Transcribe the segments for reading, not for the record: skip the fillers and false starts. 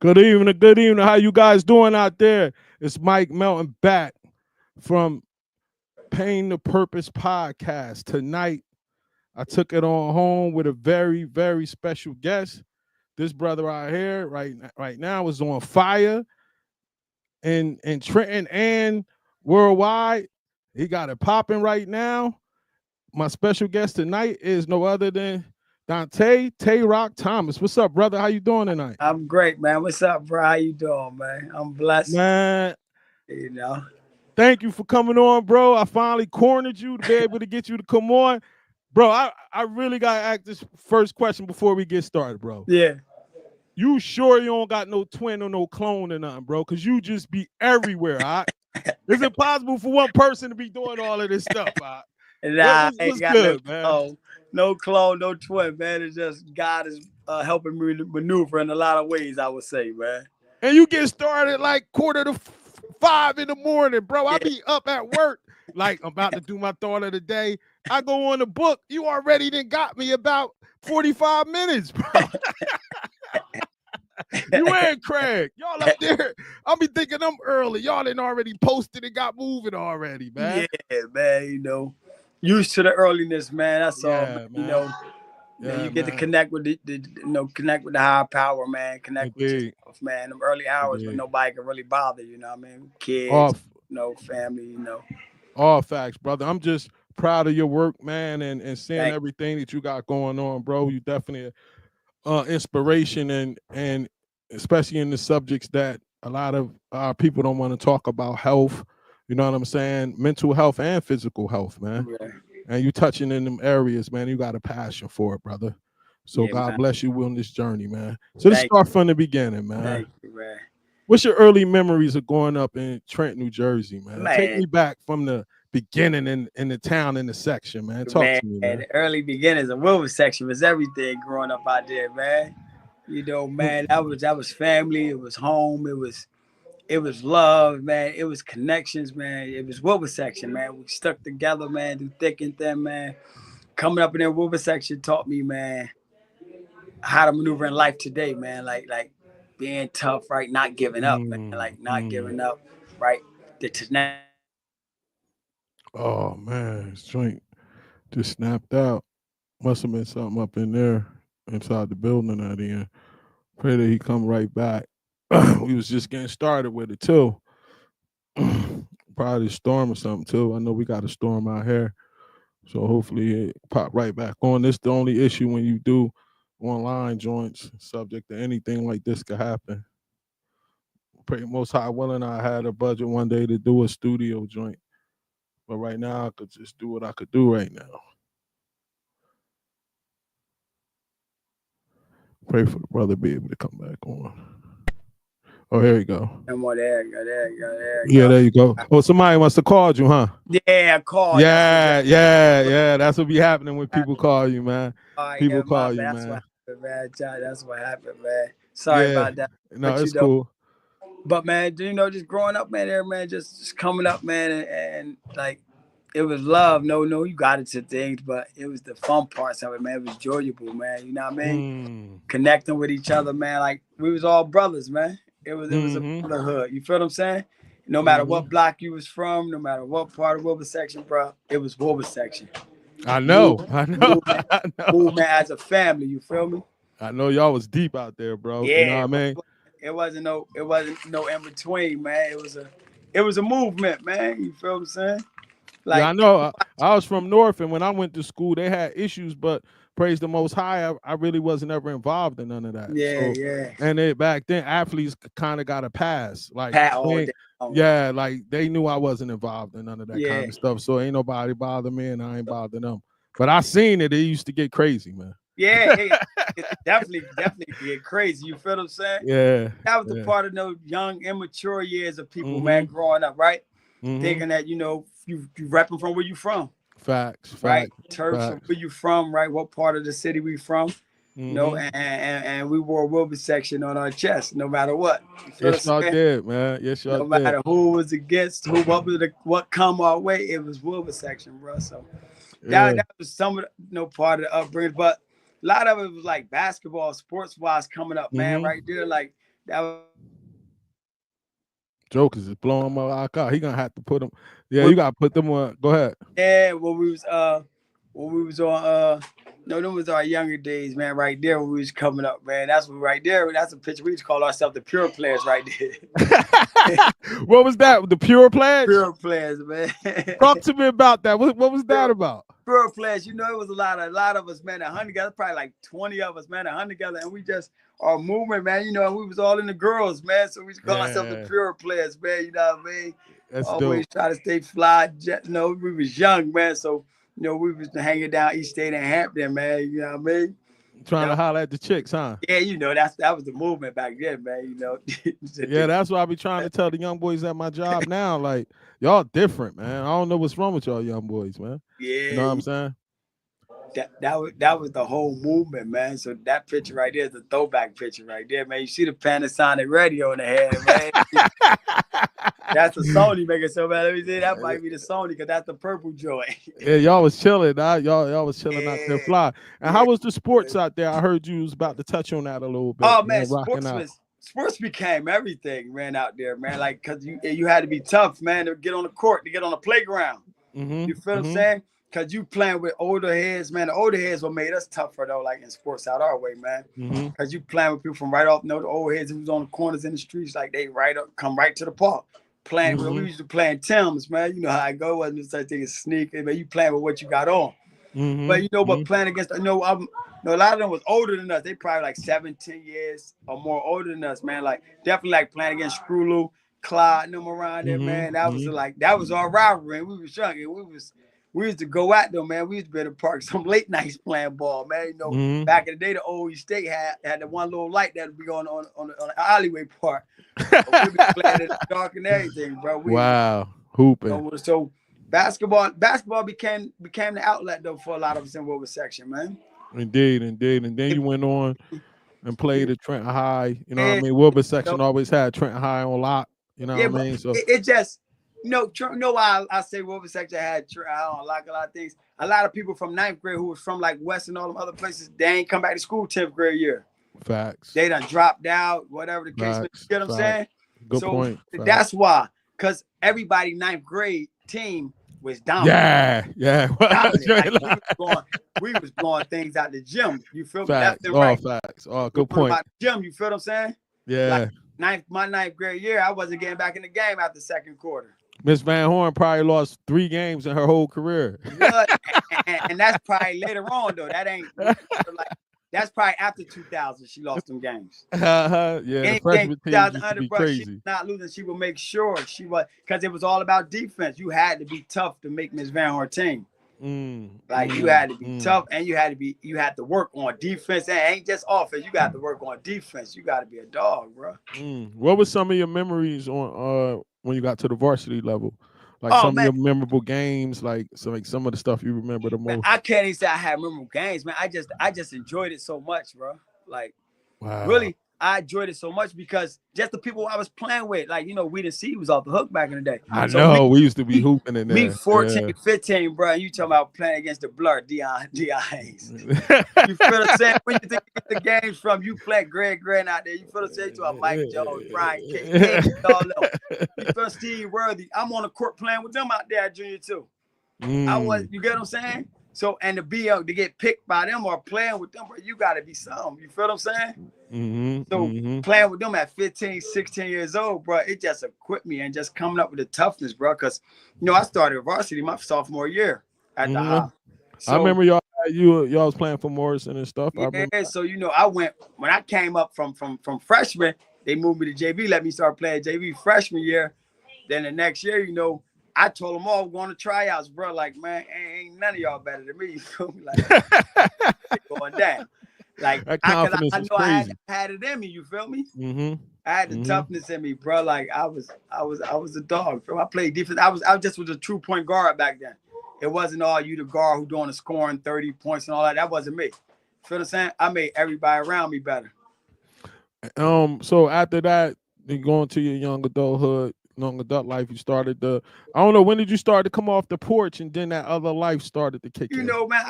Good evening, good evening. How you guys doing out there? It's Mike Melton back from Pain to Purpose podcast. Tonight, I took it on home with a very, very special guest. This brother out here right now is on fire in Trenton and worldwide. He got it popping right now. My special guest tonight is no other than Dontae Tay Rock Thomas. What's up, brother? How you doing tonight? I'm great, man. What's up, bro? How you doing, man? I'm blessed. Man, You know. thank you for coming on, bro. I finally cornered you to be able to get you to come on. Bro, I really got to ask this first question before we get started, bro. Yeah. You sure you don't got no twin or no clone or nothing, bro? Because you just be everywhere, all right? Is it possible for one person to be doing all of this stuff, all right? Nah, I ain't What's got good, no man? clone. No clone, no twin, man. It's just God is helping me maneuver in a lot of ways, I would say, man. And you get started like 4:45 in the morning, bro. I be up at work, like I'm about to do my thought of the day. I go on the book. You already done got me about 45 minutes, bro. You and Craig, y'all up there. I'll be thinking I'm early. Y'all done already posted and got moving already, man. Yeah, man. Used to the earliness, man. That's all, Yeah, man. Yeah, You get to man. connect with connect with the higher power, man. Connect with Indeed. yourself, man. Them early hours when Indeed. nobody can really bother you, know what I mean? All, Kids, family, all facts, brother. I'm just proud of your work, man, and seeing Thank everything that you got going on, bro. You definitely inspiration and especially in the subjects that a lot of our people don't want to talk about, health, you know what I'm saying, mental health and physical health, man. you. And you touching in them areas, man. You got a passion for it, brother. So Yeah, God man. bless you on this journey, man. So let's Thank start from the beginning, man. Thank you, man. What's your early memories of growing up in Trenton, New Jersey, man? Take Man, me back from the beginning in the town, in the section, man. Talk man, to me, man. the early beginnings of Wilbur section was everything growing up out there, man. Man, that was family. It was home. It was love, man. It was connections, man. It was Wilbur section, man. We stuck together, man, through thick and thin, man. Coming up in that Wilbur section taught me, man, how to maneuver in life today, man. Like being tough, right? Not giving up, man. Like not giving up, right? The Oh man, this joint just snapped out. Must have been something up in there inside the building at the end. Pray that he come right back. We was just getting started with it too. Probably a storm or something too. I know we got a storm out here. So hopefully it pop right back on. This the only issue when you do online joints, subject to anything like this could happen. Pray most high willing I had a budget one day to do a studio joint. But right now I could just do what I could do right now. Pray for the brother be able to come back on. Oh, here you go. there you Yeah, go. there you go. Oh, somebody must have called you, huh? Yeah, call. That's what be happening when people call you, man. All right, People yeah, call you, that's what man. happened, man. That's what happened, man. Sorry Yeah. about that. No, But it's cool. but man, just growing up, man, there, man, just coming up, man, and like it was love. No, you got into things, but it was the fun parts of it, man. It was enjoyable, man. You know what I mean? Connecting with each other, man. Like we was all brothers, man. It was a brotherhood. You feel what I'm saying? No matter what block you was from, no matter what part of Wilbur section, bro, it was Wilbur section. I know. Movement, I know. movement, I know. movement as a family. You feel me? I know y'all was deep out there, bro. You know Yeah, what I mean? it wasn't no in between, man. It was a movement, man. You feel what I'm saying? Yeah, I Like know. I was from North, and when I went to school, they had issues, but praise the Most High, I really wasn't ever involved in none of that. yeah, So, yeah. and back then, athletes kind of got a pass. Like, Pat all day long. yeah, like they knew I wasn't involved in none of that kind Yeah, of stuff. So ain't nobody bother me, and I ain't bother them. But I seen it. It used to get crazy, man. yeah. It definitely get crazy. You feel what I'm saying? Yeah. That was the Yeah. part of those young, immature years of people, man, Mm-hmm. growing up, right? Mm-hmm. Thinking that you repping from where you from, Facts. right? Facts. Terps from Facts. where you from, right? What part of the city we from? Mm-hmm. And we wore a Wilbur section on our chest, no matter what. You feel Yes, what y'all I'm saying? did, man. Yes, y'all No did. matter who was against who, what come our way, it was Wilbur section, bro. So Yeah. that was some of the part of the upbringing, but a lot of it was like basketball, sports wise coming up, man. Mm-hmm. Right there, like that was Jokers is blowing my car. He gonna have to put them. Yeah, when, you gotta put them on. Go ahead. yeah, when we was on no, them was our younger days, man, right there when we was coming up, man. That's what right there. That's a picture we used to call ourselves the pure players right there. What was that? The Pure Pledge? Pure players, man. Talk to me about that. What was that pure, about? pure players. You know, it was a lot of us, man, 100 together, probably like 20 of us, man, 100 together, and we just our movement, man. You know, we was all in the girls, man. So we used to call ourselves the Yeah, pure players, man. You know what I mean? that's dope. Always try to stay fly. You know, we was young, man. So you know, we was hanging down East State and Hampton, man. You know what I mean? Trying to Yep. holler at the chicks, huh? Yeah, you know, that was the movement back then, man. You know. Yeah, that's why I be trying to tell the young boys at my job now. Like, y'all different, man. I don't know what's wrong with y'all young boys, man. You know what Yeah, I'm saying? that was the whole movement, man. So that picture right there is the throwback picture right there, man. You see the Panasonic radio in the head, man. That's the Sony making so bad. Let me see, that might be the Sony because that's the purple joint. Yeah, y'all was chilling. Y'all was chilling out there, Yeah, fly. And yeah. how was the sports out there? I heard you was about to touch on that a little bit, Oh man, man. Rocking out. sports became everything, man, out there, man. Like, cause you had to be tough, man, to get on the court, to get on the playground. You feel what I'm Mm-hmm. saying? Cause you playing with older heads, man. The older heads what made us tougher though, like in sports out our way, man. Mm-hmm. Cause you playing with people from right off, you know, the old heads who was on the corners in the streets, like they right up, come right to the park. Playing, we Mm-hmm. used to play in Tim's, man. You know how I go, wasn't such thing as sneakers, but you playing with what you got on. But you know, Mm-hmm. but playing against, a lot of them was older than us. They probably like 17 years or more older than us, man. Like definitely like playing against Screwlu, Clyde, and them around there, Mm-hmm. man. That was our rivalry. And we was young, and we used to go out there, man. We used to be in the park some late nights playing ball, man. You know, Mm-hmm. back in the day, the old East State had the one little light that would be on the alleyway part. So we be playing in the dark and everything, bro. Wow. Hooping. So basketball became the outlet though for a lot of us in Wilbur section, man. Indeed. And then It, you went on and played at Trenton High. You know what I it, mean? Wilbur you know, section always had Trenton High on lock. You know yeah, what I but mean? So it just you know why I say Wilbur section had I don't like a lot of things. A lot of people from ninth grade who was from like West and all them other places, they ain't come back to school 10th grade year. facts. They done dropped out, whatever the case may be. Facts. You know what I'm Facts. saying? Good So point. Facts. that's why, because everybody ninth grade team was dominant. Yeah. Yeah. Dominant. Like we was blowing things out the gym. You feel me? Left Facts. and All right. facts. Oh, Going good point. about the gym. You feel what I'm saying? Like Yeah. my ninth grade year, I wasn't getting back in the game after second quarter. Miss Van Horn probably lost 3 games in her whole career. What? And that's probably later on though. That ain't like that's probably after 2000. She lost them games. Yeah, the Anything freshman teams 2000 used to under, be bro, she was crazy. not losing. She would make sure she was because it was all about defense. You had to be tough to make Miss Van Horn team. Like you had to be tough and you had to work on defense. And it ain't just offense. You got to work on defense. You got to be a dog, bro. What were some of your memories on when you got to the varsity level? Like Oh some of man, your memorable games, like some of the stuff you remember the man, most. I can't even say I had memorable games, man. I just enjoyed it so much, bro. Like Wow. really, I enjoyed it so much because just the people I was playing with, like, you know, we didn't see he was off the hook back in the day. I So me, know we used to be me, hooping in me there. 14, Yeah. 15, bro, and you talking about playing against the blur, Dion Hayes. You feel what I'm saying? When you think you get the games from, you play Greg out there. You feel what I'm saying? You talking about Mike Jones, Brian King, all them. You feel Steve Worthy. I'm on the court playing with them out there at junior too. You get what I'm saying? So, and to be able to get picked by them or playing with them, bro, you got to be something. You feel what I'm saying? So, playing with them at 15, 16 years old, bro, it just equipped me and just coming up with the toughness, bro. Because, you know, I started varsity my sophomore year at the high. I remember y'all was playing for Morrison and stuff. I Yeah, remember. so, you know, when I came up from freshman, they moved me to JV, let me start playing JV freshman year. Then the next year, you know, I told them all going to tryouts, bro. Like, man, ain't none of y'all better than me. You feel me? Like, going down. Like, that I confidence was know I crazy. had it in me. You feel me? Mm-hmm. I had the toughness in me, bro. Like, I was a dog. Bro. I played defense. I just was a true point guard back then. It wasn't all you, the guard who doing the scoring 30 points and all that. That wasn't me. Feel what I'm saying? I made everybody around me better. So after that, you go into your young adult life. You started I don't know, when did you start to come off the porch, and then that other life started to kick You in? know, man.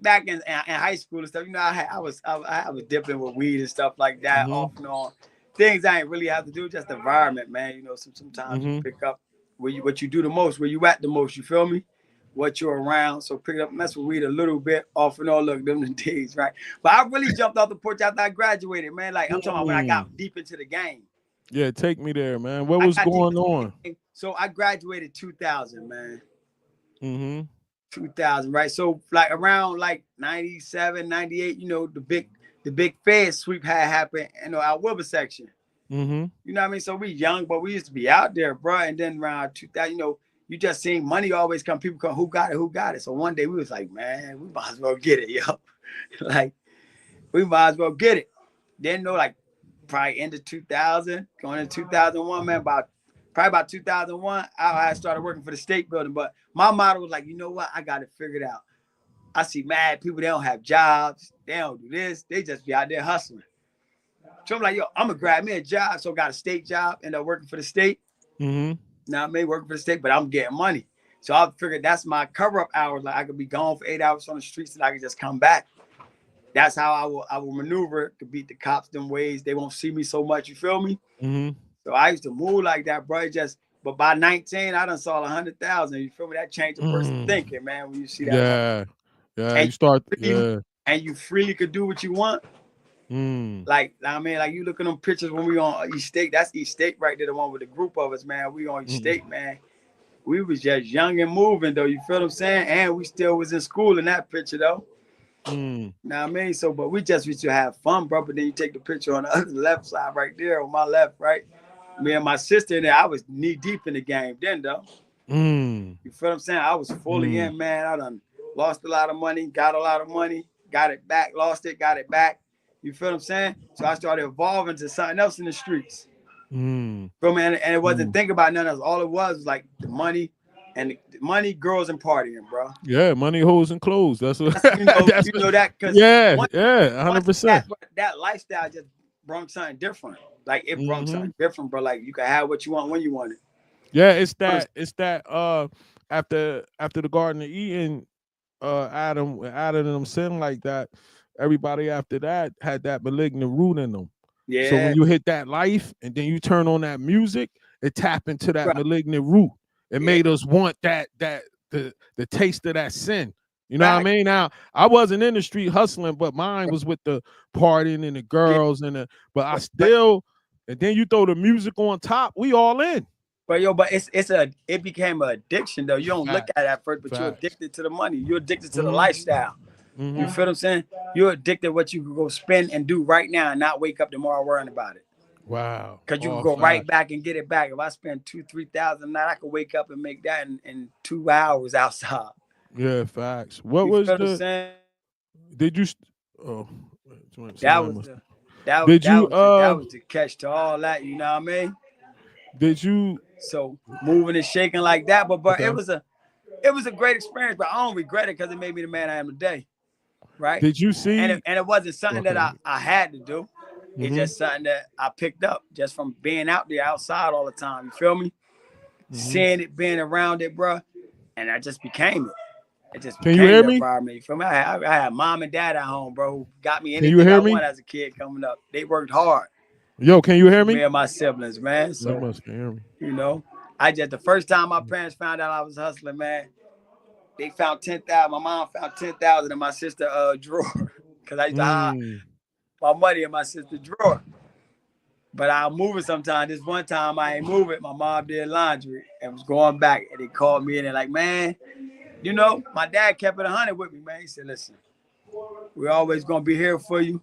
Back in high school and stuff. You know, I was dipping with weed and stuff like that off and on. things I ain't really have to do, just the environment, man. You know, sometimes you Mm-hmm. pick up what you do the most, where you at the most. You feel me? What you're around. So pick it up, mess with weed a little bit, off and on. Look, them the days, right? But I really jumped off the porch after I graduated, man. Like I'm talking about when I Mm. got deep into the game. Yeah, take me there, man. What I was got deep going into the on? game. So I graduated 2000, man. Mm-hmm. 2000, right? So like around like 97, 98, you know, the big Fed sweep had happened, you know, our Wilbur section. Mm-hmm. You know what I mean? So we young, but we used to be out there, bro. And then around 2000, you know, you just seen money always come. People come, who got it? Who got it? So one day we was like, man, we might as well get it, yo. Like we might as well get it. Then know like probably end of 2000, going into 2001, man. About 2001, I started working for the state building. But my motto was like, you know what? I got it figured out. I see mad people, they don't have jobs, they don't do this, they just be out there hustling. So I'm like, yo, I'm gonna grab me a job. So I got a state job, end up working for the state. Mm-hmm. Now I may working for the state, but I'm getting money. So I figured that's my cover-up hours. Like I could be gone for 8 hours on the streets and I could just come back. That's how I will maneuver to beat the cops them ways. They won't see me so much. You feel me? Mm-hmm. So I used to move like that, bro. But by 19, I done saw 100,000. You feel me? That changed a person Mm. thinking, man. When you see that money, Yeah. Yeah. and You start. freely, Yeah. and you freely could do what you want. Mm. Like I mean, like you look at them pictures when we on East State. That's East State right there, the one with the group of us, man. We on East Mm. State, man. We was just young and moving though. You feel what I'm saying? And we still was in school in that picture though. Mm. Know what I mean? So, but we just used to have fun, bro. But then you take the picture on the other left side right there, on my left, right? Me and my sister in there, I was knee deep in the game then, though. Mm. You feel what I'm saying? I was fully Mm. in, man. I done lost a lot of money, got a lot of money, got it back, lost it, got it back. You feel what I'm saying? So I started evolving to something else in the streets. Mm. Bro, man, and it wasn't Mm. thinking about nothing else. All it was like the money and the money, girls, and partying, bro. Yeah, money, hoes, and clothes. That's what. That's you know, That's you what. know that because Yeah. once, Yeah. once 100%. that lifestyle just brought something different. Like it brought Mm-hmm. something different, bro. Like you can have what you want when you want it. Yeah. It's that. It's that. After the Garden of Eden, Adam and them sin like that. Everybody after that had that malignant root in them. So when Yeah, you hit that life and then you turn on that music, it tap into that right. malignant root. It Yeah, made us want the taste of that sin. You know what I fact. mean? Now I wasn't in the street hustling, but mine was with the partying and the Yeah, girls and but I but still, and then you throw the music on top, we all in. but it became an addiction though. You don't look Facts. at it at first, but you're Facts. addicted to the money. You're addicted to the Mm-hmm. lifestyle. You Mm-hmm. feel what I'm saying? You're addicted to what you could go spend and do right now and not wake up tomorrow worrying about it. Wow. Cause you could All go right facts. back and get it back. If I spend 2,000-3,000 a night, I could wake up and make that in 2 hours outside. Yeah, facts. What You was feel what I'm the saying? did you oh That somebody was must the that did that you was the that was the catch to all that. You know what I mean? did you So moving and shaking like that, but okay. it was a great experience. But I don't regret it because it made me the man I am today. Right? Did you And see it wasn't something that okay. I had to do. It's Mm-hmm. just something that I picked up just from being out there outside all the time. You feel me? Mm-hmm. Seeing it, being around it, bro. And I just became it. It just Can you became hear the me? environment. You feel me? I had mom and dad at home, bro, who got me Can you anything hear I me? want as a kid coming up. They worked hard Yo, can you hear for me me? and my siblings, man. You So, must can hear me. you know, I just the first time my parents found out I was hustling, man, they found 10,000. My mom found 10,000 in my sister drawer. Cause I used to hide Mm. my money in my sister's drawer. But I'll move it sometimes. This one time I ain't move it. My mom did laundry and was going back. And they called me in and like, man, you know, my dad kept it 100 with me, man. He said, listen, we're always going to be here for you.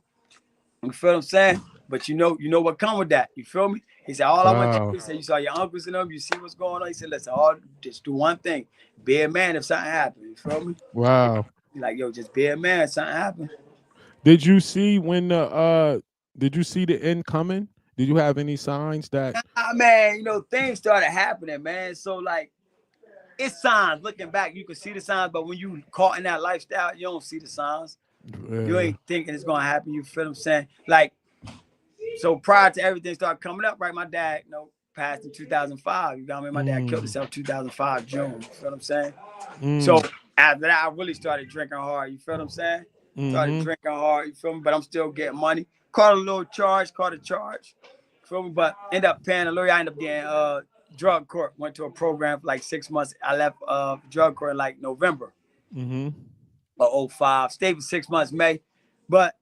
You feel what I'm saying? But you know what come with that. You feel me? He said, all I want you to do, Wow. he said, you saw your uncles and them, you see what's going on. He said, listen, just do one thing. Be a man if something happens. You feel me? Wow. He's like, yo, just be a man if something happens. Did you see when the did you see the end coming? Did you have any signs that Man, you know, things started happening, man. So like it's signs. Looking back, you can see the signs, but when you caught in that lifestyle, you don't see the signs. You uh, ain't thinking it's gonna happen. You feel what I'm saying? Like, so prior to everything started coming up, right? My dad, passed in 2005. You got me? My dad killed mm, himself 2005 June. You feel what I'm saying? So mm, after that, I really started drinking hard. You feel what I'm saying? Started mm-hmm, drinking hard. You feel me? But I'm still getting money. Caught a little charge. Caught a charge. Feel me? But end up paying a lawyer. I ended up getting drug court. Went to a program for like 6 months. I left drug court in like November Mm-hmm. of '05. Stayed for 6 months, May, but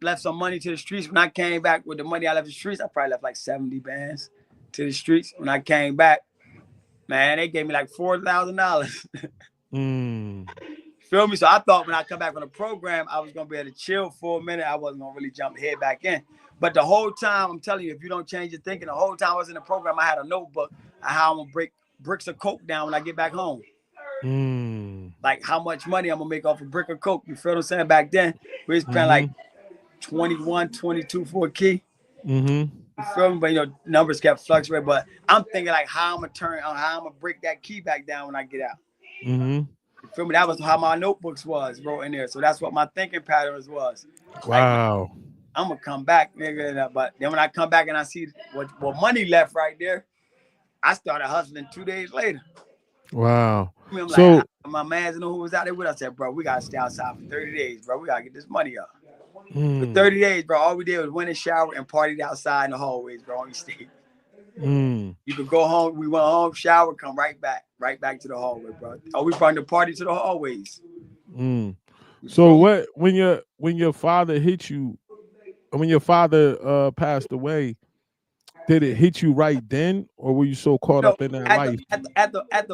left some money to the streets. When I came back with the money I left the streets, I probably left like 70 bands to the streets. When I came back, man, they gave me like $4,000. Mm. Feel me? So I thought when I come back from the program, I was gonna be able to chill for a minute. I wasn't gonna really jump head back in. But the whole time, I'm telling you, if you don't change your thinking, the whole time I was in the program, I had a notebook of how I'm gonna break bricks of coke down when I get back home. Mm. Like how much money I'm gonna make off a brick of coke. You feel what I'm saying? Back then, we was paying like Mm-hmm. 21, 22 for a key. Mm-hmm. You feel me? But numbers kept fluctuating. But I'm thinking like how I'm gonna break that key back down when I get out. Mm-hmm. You feel me? That was how my notebooks was wrote in there. So that's what my thinking patterns was. Like, man, Wow. I'm gonna come back, nigga. But then when I come back and I see what money left right there, I started hustling 2 days later. Wow. I'm like, So my man's know who was out there with us. I said, bro, we gotta stay outside for 30 days, bro. We gotta get this money up. For mm, 30 days, bro, all we did was went and shower and partied outside in the hallways, bro, on the state. mm, You could go home, we went home, shower, come right back to the hallway, bro. Oh, we brought the party to the hallways. mm. You So feel me? what when your father hit you, when your father passed away, did it hit you right then, or were you so caught So up in that at the life? at the at the at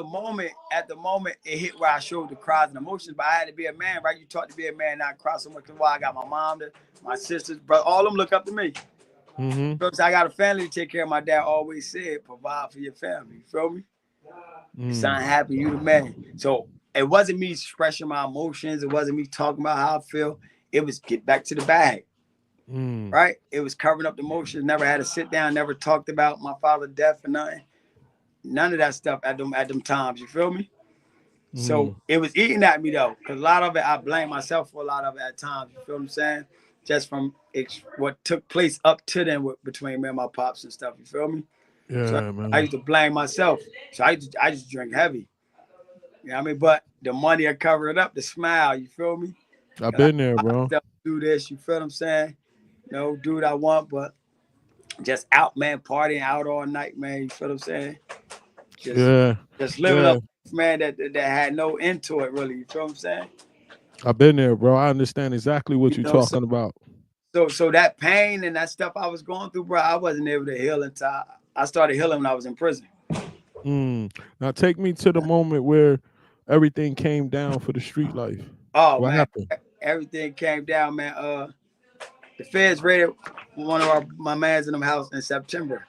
the moment it hit where I showed the cries and emotions, but I had to be a man, right? You taught to be a man, not cry so much. That's why I got my mom, my sisters, bro, all of them look up to me. Mm-hmm. So I got a family to take care of. My dad always said, provide for your family. You feel me? If Mm, something happen, you the man. So it wasn't me expressing my emotions. It wasn't me talking about how I feel. It was get back to the bag, mm, right? It was covering up the emotions. Never had to sit down. Never talked about my father's death or nothing. None of that stuff at them times. You feel me? So mm, it was eating at me though, because a lot of it I blame myself for a lot of it at times. You feel what I'm saying? Just from what took place up to then between me and my pops and stuff. You feel me? So yeah, I man. used to blame myself. So I just drink heavy. You know what I mean? But the money I cover it up, the smile, you feel me? I've 'Cause I been there, bro. myself do this, you feel what I'm saying? Do what I want, but just out, man, partying out all night, man. You feel what I'm saying? Just Yeah, just living yeah. up, man, that had no end to it really. You feel what I'm saying? I've been there, bro. I understand exactly what You you're know, so talking about. so that pain and that stuff I was going through, bro, I wasn't able to heal until I started healing when I was in prison. Mm. Now take me to the moment where everything came down for the street life. Oh What man, happened? everything came down, man. The feds raided one of my mans in them house in September.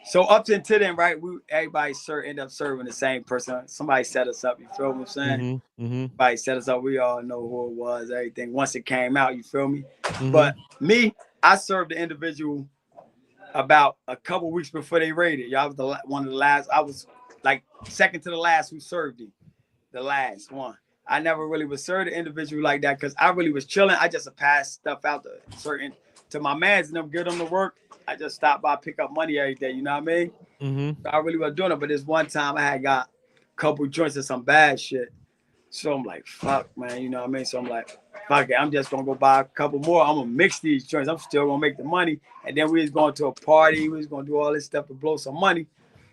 So up until then, right, everybody end up serving the same person. Somebody set us up. You feel what I'm saying? Mm-hmm. Mm-hmm. Somebody set us up. We all know who it was. Everything. Once it came out, you feel me? Mm-hmm. But me, I served the individual about a couple weeks before they raided. Y'all was one of the last. I was like second to the last who served him. The last one. I never really was served an individual like that because I really was chilling. I just passed stuff out to my mans and them, give them to work. I just stopped by, pick up money every day. You know what I mean? Mm-hmm. So I really was doing it. But this one time I had got a couple joints of some bad shit. So I'm like, fuck, man. You know what I mean? So I'm like, fuck it. I'm just gonna go buy a couple more. I'm gonna mix these joints. I'm still gonna make the money. And then we was going to a party. We was gonna do all this stuff to blow some money.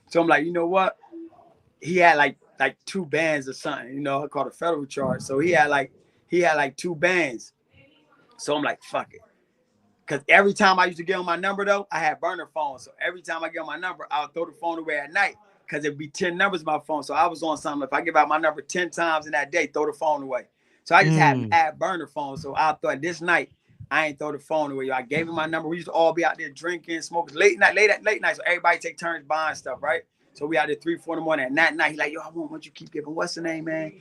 So I'm like, you know what? He had like two bands or something, I called a federal charge. So he had like two bands. So I'm like, fuck it. Cause every time I used to give him my number though, I had burner phones. So every time I give him my number, I would throw the phone away at night. Cause it'd be 10 numbers on my phone. So I was on something. If I give out my number 10 times in that day, throw the phone away. So I just had Mm. mad burner phones. So I thought this night I ain't throw the phone away. I gave him my number. We used to all be out there drinking, smoking late night. So everybody take turns buying stuff, right? So we out there 3, 4 in the morning. And that night, he like, yo, I want you keep giving. What's the name, man?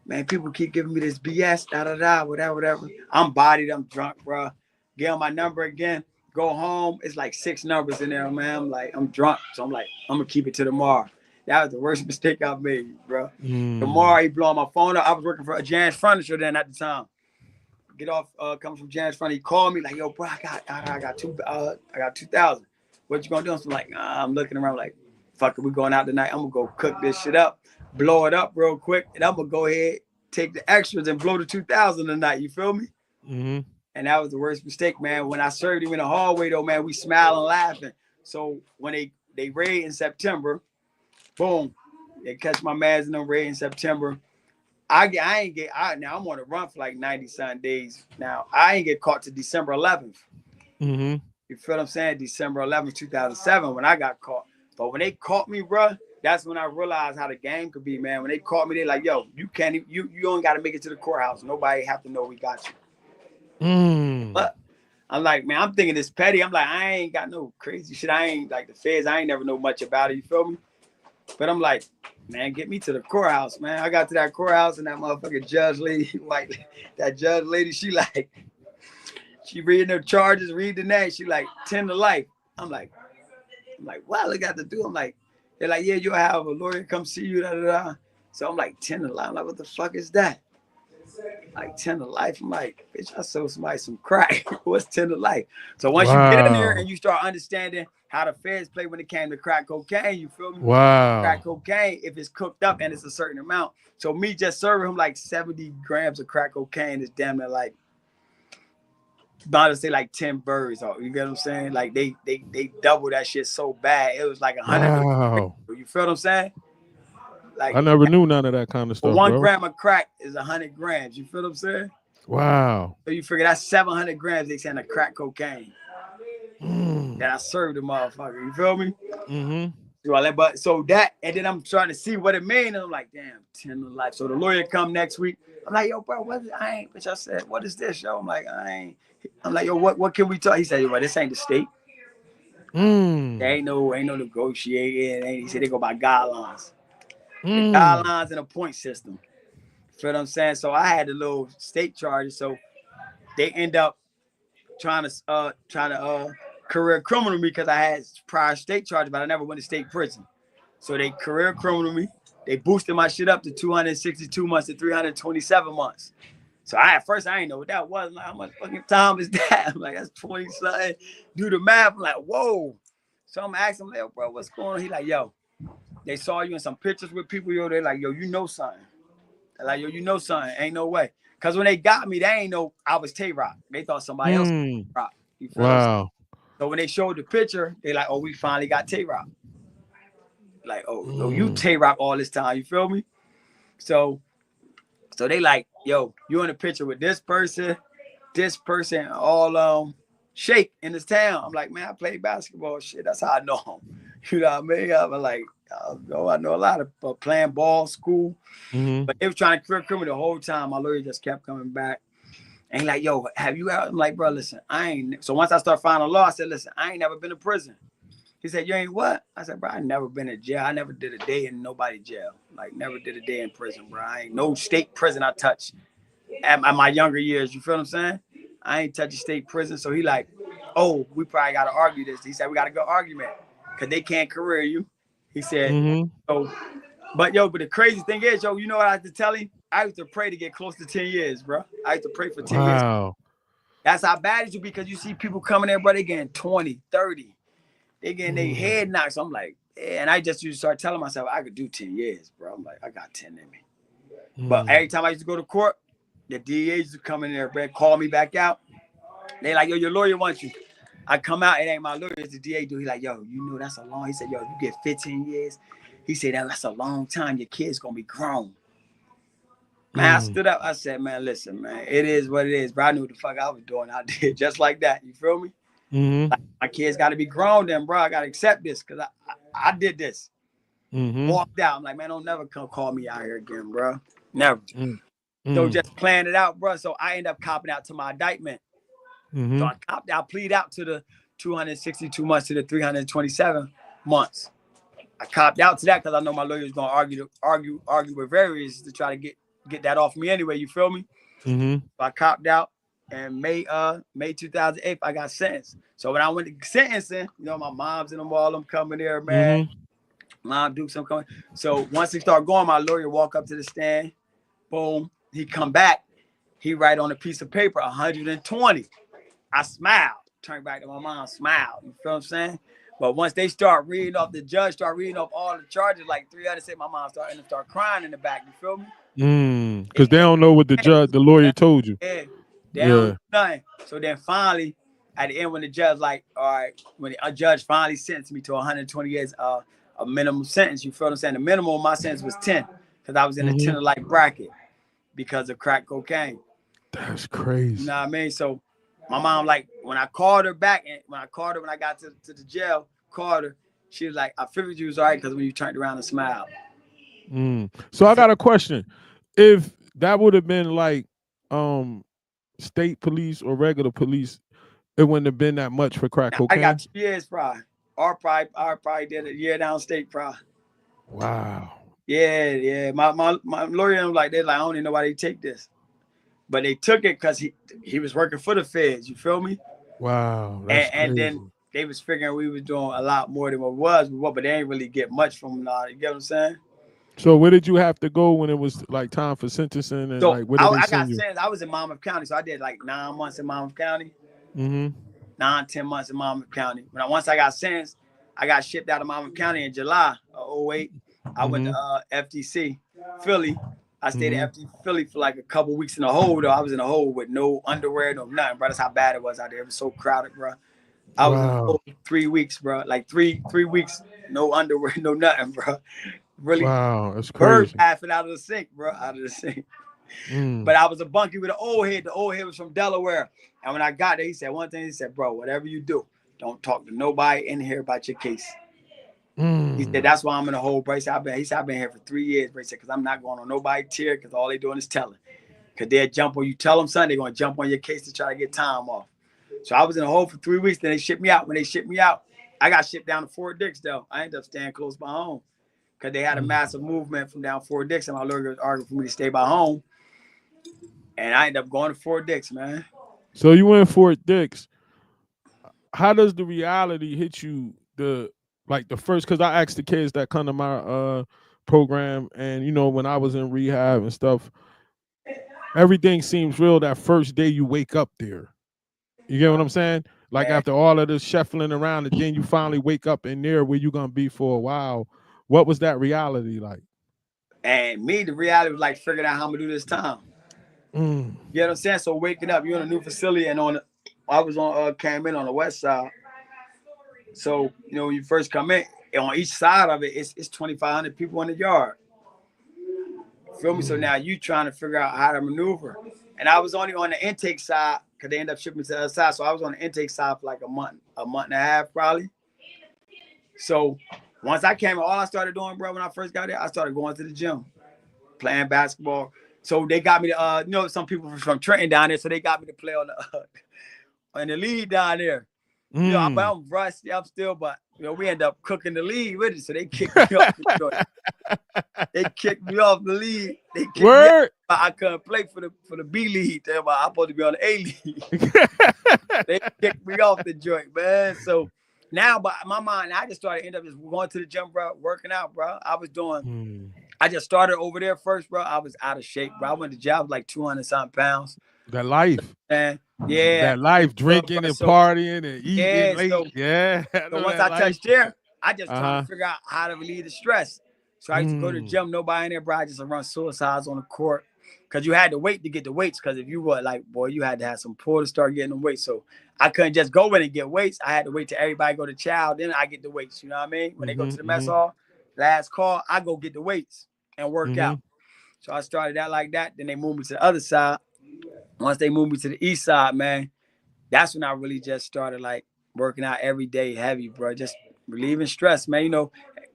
Man, people keep giving me this BS, whatever. I'm bodied, I'm drunk, bro. Get on my number again. Go home. It's like 6 numbers in there, man. I'm like, I'm drunk. So I'm like, I'm gonna keep it to tomorrow. That was the worst mistake I've made, bro. Mm. Tomorrow he blowing my phone up. I was working for a Jan's Furniture then at the time. Get off, comes from Jan's Furniture. He called me like, yo, bro, I got 2,000. What you gonna do? I'm like, I'm looking around like, fuck it, we going out tonight. I'm gonna go cook this shit up, blow it up real quick, and I'm gonna go ahead, take the extras and blow the 2,000 tonight. You feel me? Mm-hmm. And that was the worst mistake, man. When I served him in the hallway, though, man, we smiling, laughing. So when they raid in September, boom, they catch my man's in them raid in September. I ain't get out now. I'm on a run for like 90-something days. Now I ain't get caught to December 11th. Mm-hmm. You feel what I'm saying? December 11th, 2007, when I got caught. But when they caught me, bro, that's when I realized how the game could be, man. When they caught me, they like, yo, you can't even, you only got to make it to the courthouse. Nobody have to know we got you. Mm. But I'm like, man, I'm thinking this petty. I'm like, I ain't got no crazy shit. I ain't like the feds. I ain't never know much about it. You feel me? But I'm like, man, get me to the courthouse, man. I got to that courthouse and that motherfucking judge lady, white, that judge lady, she reading the charges, read the name. She like 10 to life. I'm like, what I got to do? I'm like, they're like, yeah, you'll have a lawyer come see you. Da, da, da. So I'm like, 10 to life. I'm like, what the fuck is that? Like 10 to life. I'm like, bitch, I sold somebody some crack. What's 10 to life? So once you get in there Wow. and you start understanding how the feds play when it came to crack cocaine, you feel me? Crack Wow. cocaine, if it's cooked up and it's a certain amount. So me just serving him like 70 grams of crack cocaine is damn near like, about to say like 10 birds. You get what I'm saying? Like they double that shit so bad. It was like 100. Wow. You feel what I'm saying? I Like never knew none of that kind of for stuff, one bro. gram of crack is 100 grams. You feel what I'm saying? Wow. So you figure that's 700 grams they saying of crack cocaine Mm. that I served the motherfucker. You feel me? Mm-hmm. But so that, and then I'm trying to see what it means, and I'm like, damn, 10 to life. So the lawyer come next week. I'm like, yo, bro, what is, I ain't, bitch. I said, what is this, yo? I'm like, I ain't. I'm like, yo, what can we talk? He said, yo, bro, this ain't the state. There Mm. ain't no negotiating. He said they go by guidelines. The Mm. guidelines and a point system. Feel what I'm saying? So I had the little state charges. So they end up trying to career criminal me because I had prior state charges, but I never went to state prison. So they career criminal me. They boosted my shit up to 262 months to 327 months. So at first I didn't know what that was. I'm like, how much fucking time is that? I'm like, that's 20 something. Do the math. I'm like, whoa. So I'm asking him, like, bro, what's going on? He like, yo, they saw you in some pictures with people, yo. They're like, yo, you know something. They're like, yo, you know something. Ain't no way. Because when they got me, they ain't know I was Tay-Rock. They thought somebody else was Mm. Tay-Rock. You feel what I'm saying? Wow. So when they showed the picture, they like, oh, we finally got Tay-Rock. Like, oh, you Mm. Tay-Rock all this time. You feel me? So they like, yo, you in a picture with this person, all shake in this town. I'm like, man, I play basketball. Shit, that's how I know him. You know what I mean? I'm like, I know a lot of playing ball, school. Mm-hmm. But they was trying to career criminal the whole time. My lawyer just kept coming back. And he like, yo, have you ever? I'm like, bro, listen, I ain't. So once I start finding law, I said, listen, I ain't never been to prison. He said, you ain't what? I said, bro, I never been in jail. I never did a day in nobody jail. Like, never did a day in prison, bro. I ain't no state prison I touched at my younger years. You feel what I'm saying? I ain't touch a state prison. So he like, oh, we probably got to argue this. He said, we got a good argument because they can't career you. He said, Mm-hmm. oh, but the crazy thing is, yo, you know what I have to tell him? I used to pray to get close to 10 years, bro. I used to pray for 10 years. Wow. That's how bad it is because you see people coming there, bro, they getting 20, 30. They getting their Mm. head knocked. So I'm like, yeah. And I just used to start telling myself I could do 10 years, bro. I'm like, I got 10 in me. But Mm. every time I used to go to court, the DA used to come in there, bro, call me back out. They like, yo, your lawyer wants you. I come out, it ain't my lawyer, it's the DA dude. He like, yo, you know that's a long. He said, yo, you get 15 years. He said, that's a long time. Your kid's gonna be grown. Man, I Mm. stood up. I said, man, listen, man, it is what it is, bro. I knew what the fuck I was doing out there, just like that. You feel me? Mm-hmm. Like, my kids got to be grown then, bro. I got to accept this because I did this. Mm-hmm. Walked out. I'm like, man, don't never come call me out here again, bro. Never. Mm. So Mm. just plan it out, bro. So I end up copping out to my indictment. So Mm-hmm. I plead out to the 262 months to the 327 months. I copped out to that because I know my lawyer's gonna argue with various to try to get that off me anyway. You feel me? Mm-hmm. So I copped out, and May 2008 I got sentenced. So when I went to sentencing, my mom's and them all them coming there, man. Mm-hmm. Mom Duke's some coming. So once he started going, my lawyer walk up to the stand. Boom. He come back. He write on a piece of paper 120. I smiled. Turned back to my mom, smiled. You feel what I'm saying? But once they start reading off, the judge start reading off all the charges, like 300, say my mom start crying in the back. You feel me? Mm. They Because they don't know what the lawyer told you. yeah, they don't Yeah. do nothing. So then finally, at the end when the judge like, all right, when the judge finally sentenced me to 120 years, a minimum sentence. You feel what I'm saying? The minimum of my sentence was 10 because I was in the 10 to life bracket because of crack cocaine. That's You crazy. know what I mean? So my mom, like, when I called her back, and when I got to the jail, called her, she was like, I figured you was all right because when you turned around and smiled. So I got a question. If that would have been like state police or regular police, it wouldn't have been that much for crack Now, I got cocaine. 2 years probably. I probably did a year downstate probably. Wow. Yeah. My lawyer was like, they're like, I don't even know why they take this. But they took it because he was working for the feds, you feel me? Wow. That's And then crazy. they was figuring we was doing a lot more than what was, but they ain't really get much from it. You get what I'm saying? So where did you have to go when it was like time for sentencing and So like where did they I got send you? sentenced. I was in Monmouth County, so I did like 9 months in Monmouth County, Mm-hmm. 9, 10 months in Monmouth County. Once I got sentenced, I got shipped out of Monmouth County in July of '08. I went Mm-hmm. to FTC, Philly. I stayed Mm-hmm. at FTC Philly for like a couple weeks in a hole, though. I was in a hole with no underwear, no nothing, bro. That's how bad it was out there. It was so crowded, bro. I was in a Wow. hole 3 weeks, bro. Like three weeks, no underwear, no nothing, bro. Really Wow. That's bird crazy. bathing out of the sink, bro. Out of the sink. Mm. But I was a bunkie with an old head. The old head was from Delaware. And when I got there, he said one thing. He said, bro, whatever you do, don't talk to nobody in here about your case. He said, Mm. that's why I'm in the hole, bro. He said, I've been here for 3 years, bro. He said, because I'm not going on nobody tier because all they doing is telling. Because they'll jump on you, tell them something, they're going to jump on your case to try to get time off. So I was in a hole for 3 weeks. Then they shipped me out. When they shipped me out, I got shipped down to Fort Dix, though. I ended up staying close by home because they had a Mm. massive movement from down Fort Dix, and my lawyer was arguing for me to stay by home. And I ended up going to Fort Dix, man. So you went Fort Dix. How does the reality hit you the like the first because I asked the kids that come to my program and you know when I was in rehab and stuff, everything seems real that first day you wake up there. You get what I'm saying? Like Man. after all of this shuffling around and then you finally wake up in there where you're gonna be for a while. What was that reality like? And me, the reality was like figuring out how I'm gonna do this time. Mm. You know what I'm saying? So waking up, you're in a new facility, and I was on came in on the west side. So when you first come in, on each side of it, it's 2,500 people in the yard. Feel me? So Mm. now you trying to figure out how to maneuver. And I was only on the intake side because they ended up shipping me to the other side. So I was on the intake side for like a month and a half probably. So once I came, all I started doing, bro, when I first got there, I started going to the gym, playing basketball. So they got me to, some people from Trenton down there, so they got me to play on the in the league down there. Mm. I'm rusty, I'm still, but we end up cooking the league with it, so they kicked me off the joint. They kicked me off the league. They kicked me out. Word. I couldn't play for the B league. I'm supposed to be on the A league. They kicked me off the joint, man. So now, but my mind, I just started end up just going to the gym, bro, working out, bro. Mm. I just started over there first, bro. I was out of shape, bro. I went to job like 200 something pounds. That life. And yeah, That life, bro. drinking and So partying and eating yeah, late. Yeah, I so know once that I life. touched there, I just trying to Uh-huh. figure out how to relieve the stress. So I used to go to the Mm. gym, nobody in there, bro. I just run suicides on the court. Cause you had to wait to get the weights. Cause if you were like, boy, you had to have some pull to start getting the weights. So I couldn't just go in and get weights. I had to wait till everybody go to chow, then I get the weights. You know what I mean? When they go to the mess Mm-hmm. hall, last call, I go get the weights and work Mm-hmm. out. So I started out like that. Then they moved me to the other side. Once they moved me to the east side, man, that's when I really just started like working out every day heavy, bro. Just relieving stress, man.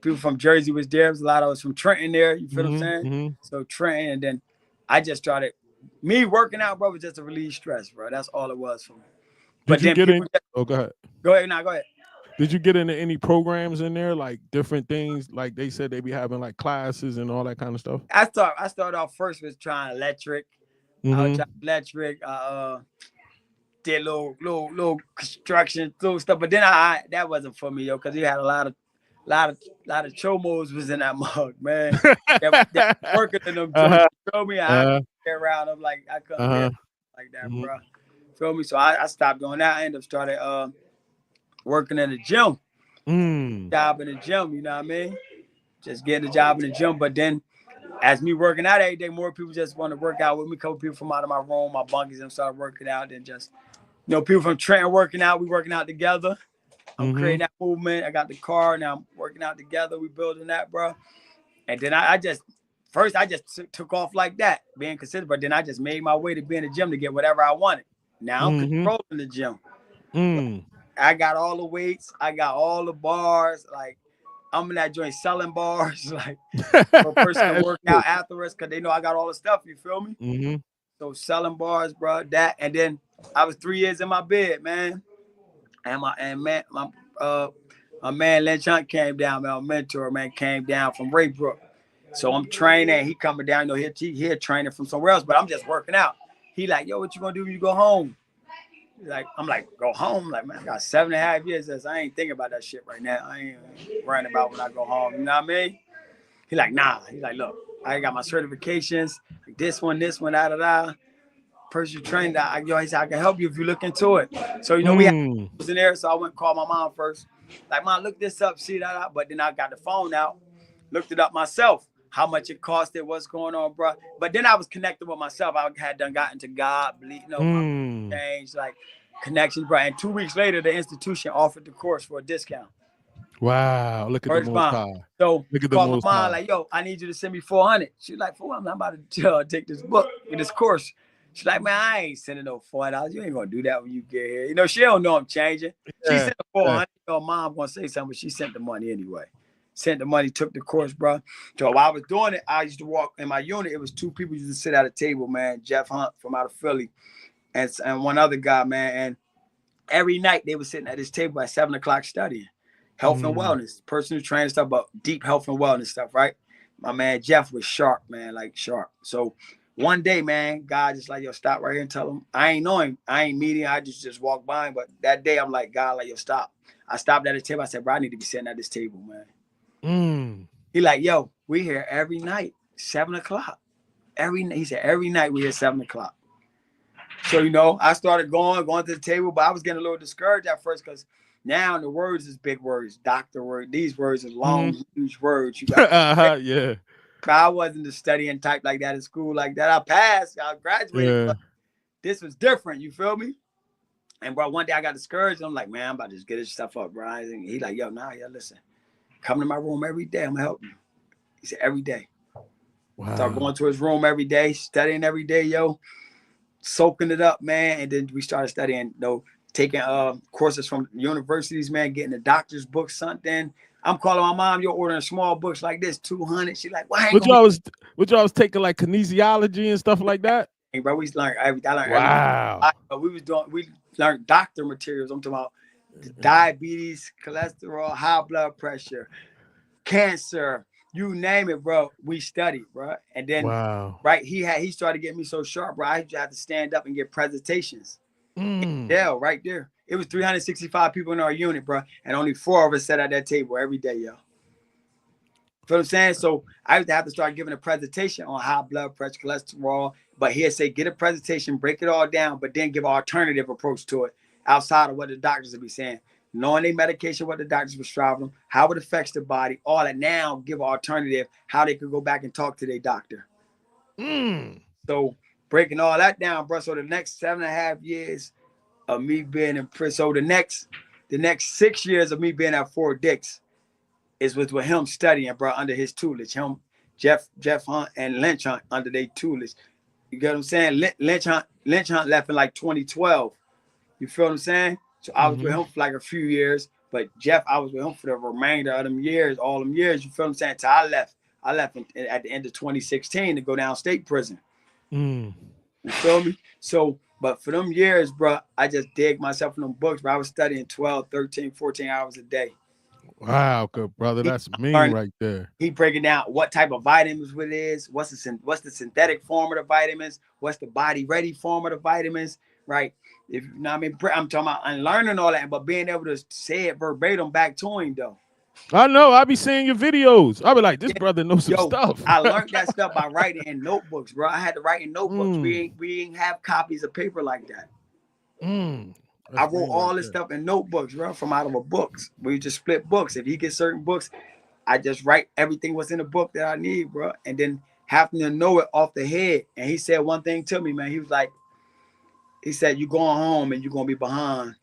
People from Jersey was there. There was a lot of us from Trenton there. You feel what I'm Mm-hmm. saying? Mm-hmm. So Trenton, and then I just started me working out, bro, was just to relieve stress, bro. That's all it was for me. Did But you then get people in? just, Oh, go ahead. go ahead, now go ahead. Did you get into any programs in there, like different things? Like they said they be having like classes and all that kind of stuff. I started off first with trying electric. I was Mm-hmm. trying electric. Did little construction, little stuff. But then that wasn't for me, yo, because you had lot of chomos was in that mug, man. That working in them joints. Uh-huh. You feel me? I couldn't Uh-huh. get around them like I couldn't Uh-huh. live like that, Mm-hmm. bro. Feel me? So I stopped doing that. I ended up started working in the gym. Mm. Job in the gym, you know what I mean? Just getting a job in the gym. But then as me working out every day, more people just want to work out with me. A couple people from out of my room, my bunkies, and started working out. Then just You know, people from Trenton working out. We working out together. I'm Mm-hmm. creating that movement. I got the car. Now I'm working out together. We building that, bro. And then I just first I just took off like that, being considered. But then I just made my way to be in the gym to get whatever I wanted. Now I'm Mm-hmm. controlling the gym. Like, Mm. I got all the weights. I got all the bars. Like I'm in that joint selling bars. Like for a person to work out afterwards because they know I got all the stuff. You feel me? Mm-hmm. So selling bars, bro. That and then I was 3 years in my bed, man. And my man Lynch Hunt came down, my mentor, man, came down from Raybrook. So I'm training. He coming down, you know, he training from somewhere else, but I'm just working out. He like, yo, what you gonna do when you go home? Like, I'm like, go home? Like, man, I got 7.5 years. I ain't thinking about that shit right now. I ain't worrying about when I go home. You know what I mean? He like, nah. He like, look, I got my certifications, like this one, da da da. Personal trainer, he said, I can help you if you look into it. So, you know, we had Mm. in there. So I went and called my mom first. Like, mom, look this up, see that. But then I got the phone out, looked it up myself, how much it costed, what's going on, bro. But then I was connected with myself. I had done gotten to God, believe, you know, my change, like connections, bro. And 2 weeks later, the institution offered the course for a discount. Wow. Look at the First Most bond. High. So Look at the called my Most mom, High. like, yo, I need you to send me 400. She's like, for what? I'm about to take this book, this course. She's like, man, I ain't sending no $400. You ain't gonna do that when you get here. You know, she don't know I'm changing. She sent the 400. You know, mom gonna say something, but she sent the money anyway. Sent the money, took the course, bro. So while I was doing it, I used to walk in my unit. It was two people used to sit at a table, man. Jeff Hunt from out of Philly, and one other guy, man. And every night they were sitting at this table at 7 o'clock studying health and wellness, personal training stuff, but deep health and wellness stuff, right? My man Jeff was sharp, man, like sharp. So one day, man, God just like, yo, stop right here and tell him. I ain't know him. I ain't meeting. I just walked by him. But that day, I'm like, God, like, yo, stop. I stopped at the table. I said, bro, I need to be sitting at this table, man. He like, yo, we here every night, 7 o'clock. He said, every night we here 7 o'clock. So, you know, I started going to the table, but I was getting a little discouraged at first because now the words is big words, doctor word. These words are long, huge words. You got yeah. I wasn't the studying type like that in school like that. I passed, I graduated, but this was different. You feel me? And bro, one day I got discouraged. I'm like, man, I'm about to just get this stuff up, bro. And he like, yo, nah, yeah, listen, come to my room every day. I'm gonna help you. He said, every day. Wow. Start going to his room every day, studying every day, yo. Soaking it up, man, and then we started studying, you know, taking courses from universities, man, getting the doctor's books, something. I'm calling my mom, you're ordering small books like this, 200. She like, why? What y'all was taking like kinesiology and stuff like that? Hey, bro, we learned everything. I learned everything. We learned doctor materials. I'm talking about diabetes, cholesterol, high blood pressure, cancer. You name it, bro. We studied, bro. And then, right, he started getting me so sharp, bro. I had to stand up and give presentations. Yeah, right there. It was 365 people in our unit, bro, and only 4 of us sat at that table every day, yo. Feel what I'm saying? So I used to have to start giving a presentation on high blood pressure, cholesterol. But he'd say, get a presentation, break it all down, but then give an alternative approach to it outside of what the doctors would be saying. Knowing their medication, what the doctors prescribe them, how it affects the body, all that. Now give an alternative, how they could go back and talk to their doctor. So breaking all that down, bro. So the next 7.5 years of me being in prison. So the next 6 years of me being at Fort Dix is with him studying, bro, under his tutelage. Him, Jeff Hunt and Lynch Hunt under their tutelage. You get what I'm saying? Lynch Hunt left in like 2012. You feel what I'm saying? So I was with him for like a few years, but Jeff, I was with him for the remainder of them years, all them years. You feel what I'm saying? Till I left at the end of 2016 to go down state prison. You feel me? So, but for them years, bro, I just dig myself in them books, bro. I was studying 12, 13, 14 hours a day. Wow, good brother. That's mean right there. He breaking down what type of vitamins it is, what's the synthetic form of the vitamins, what's the body ready form of the vitamins, right? If you know what I mean, I'm talking about and learning all that, but being able to say it verbatim back to him though. I know. I be seeing your videos. I be like, this brother knows some stuff. I learned that stuff by writing in notebooks, bro. I had to write in notebooks. We ain't have copies of paper like that. I wrote all this stuff in notebooks, bro, from out of a books. We just split books. If he gets certain books, I just write everything what's in the book that I need, bro. And then having to know it off the head. And he said one thing to me, man. He was like, He said, you going home and you're going to be behind.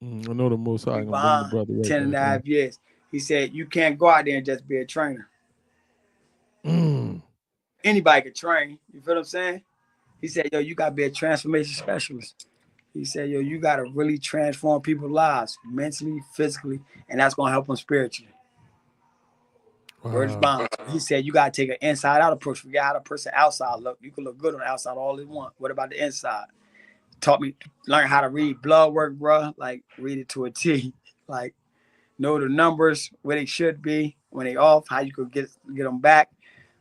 I know the Most High Be gonna bring the behind brother right 10 and back a on. half years. He said, you can't go out there and just be a trainer. Mm. Anybody can train. You feel what I'm saying? He said, yo, you got to be a transformation specialist. He said, yo, you got to really transform people's lives mentally, physically, and that's going to help them spiritually. Word is Wow. bond. He said, you got to take an inside out approach. Forget how the person outside look. You can look good on the outside all they want. What about the inside? Taught me, learn how to read blood work, bro. Like, read it to a T. Like, know the numbers, where they should be, when they off, how you could get them back.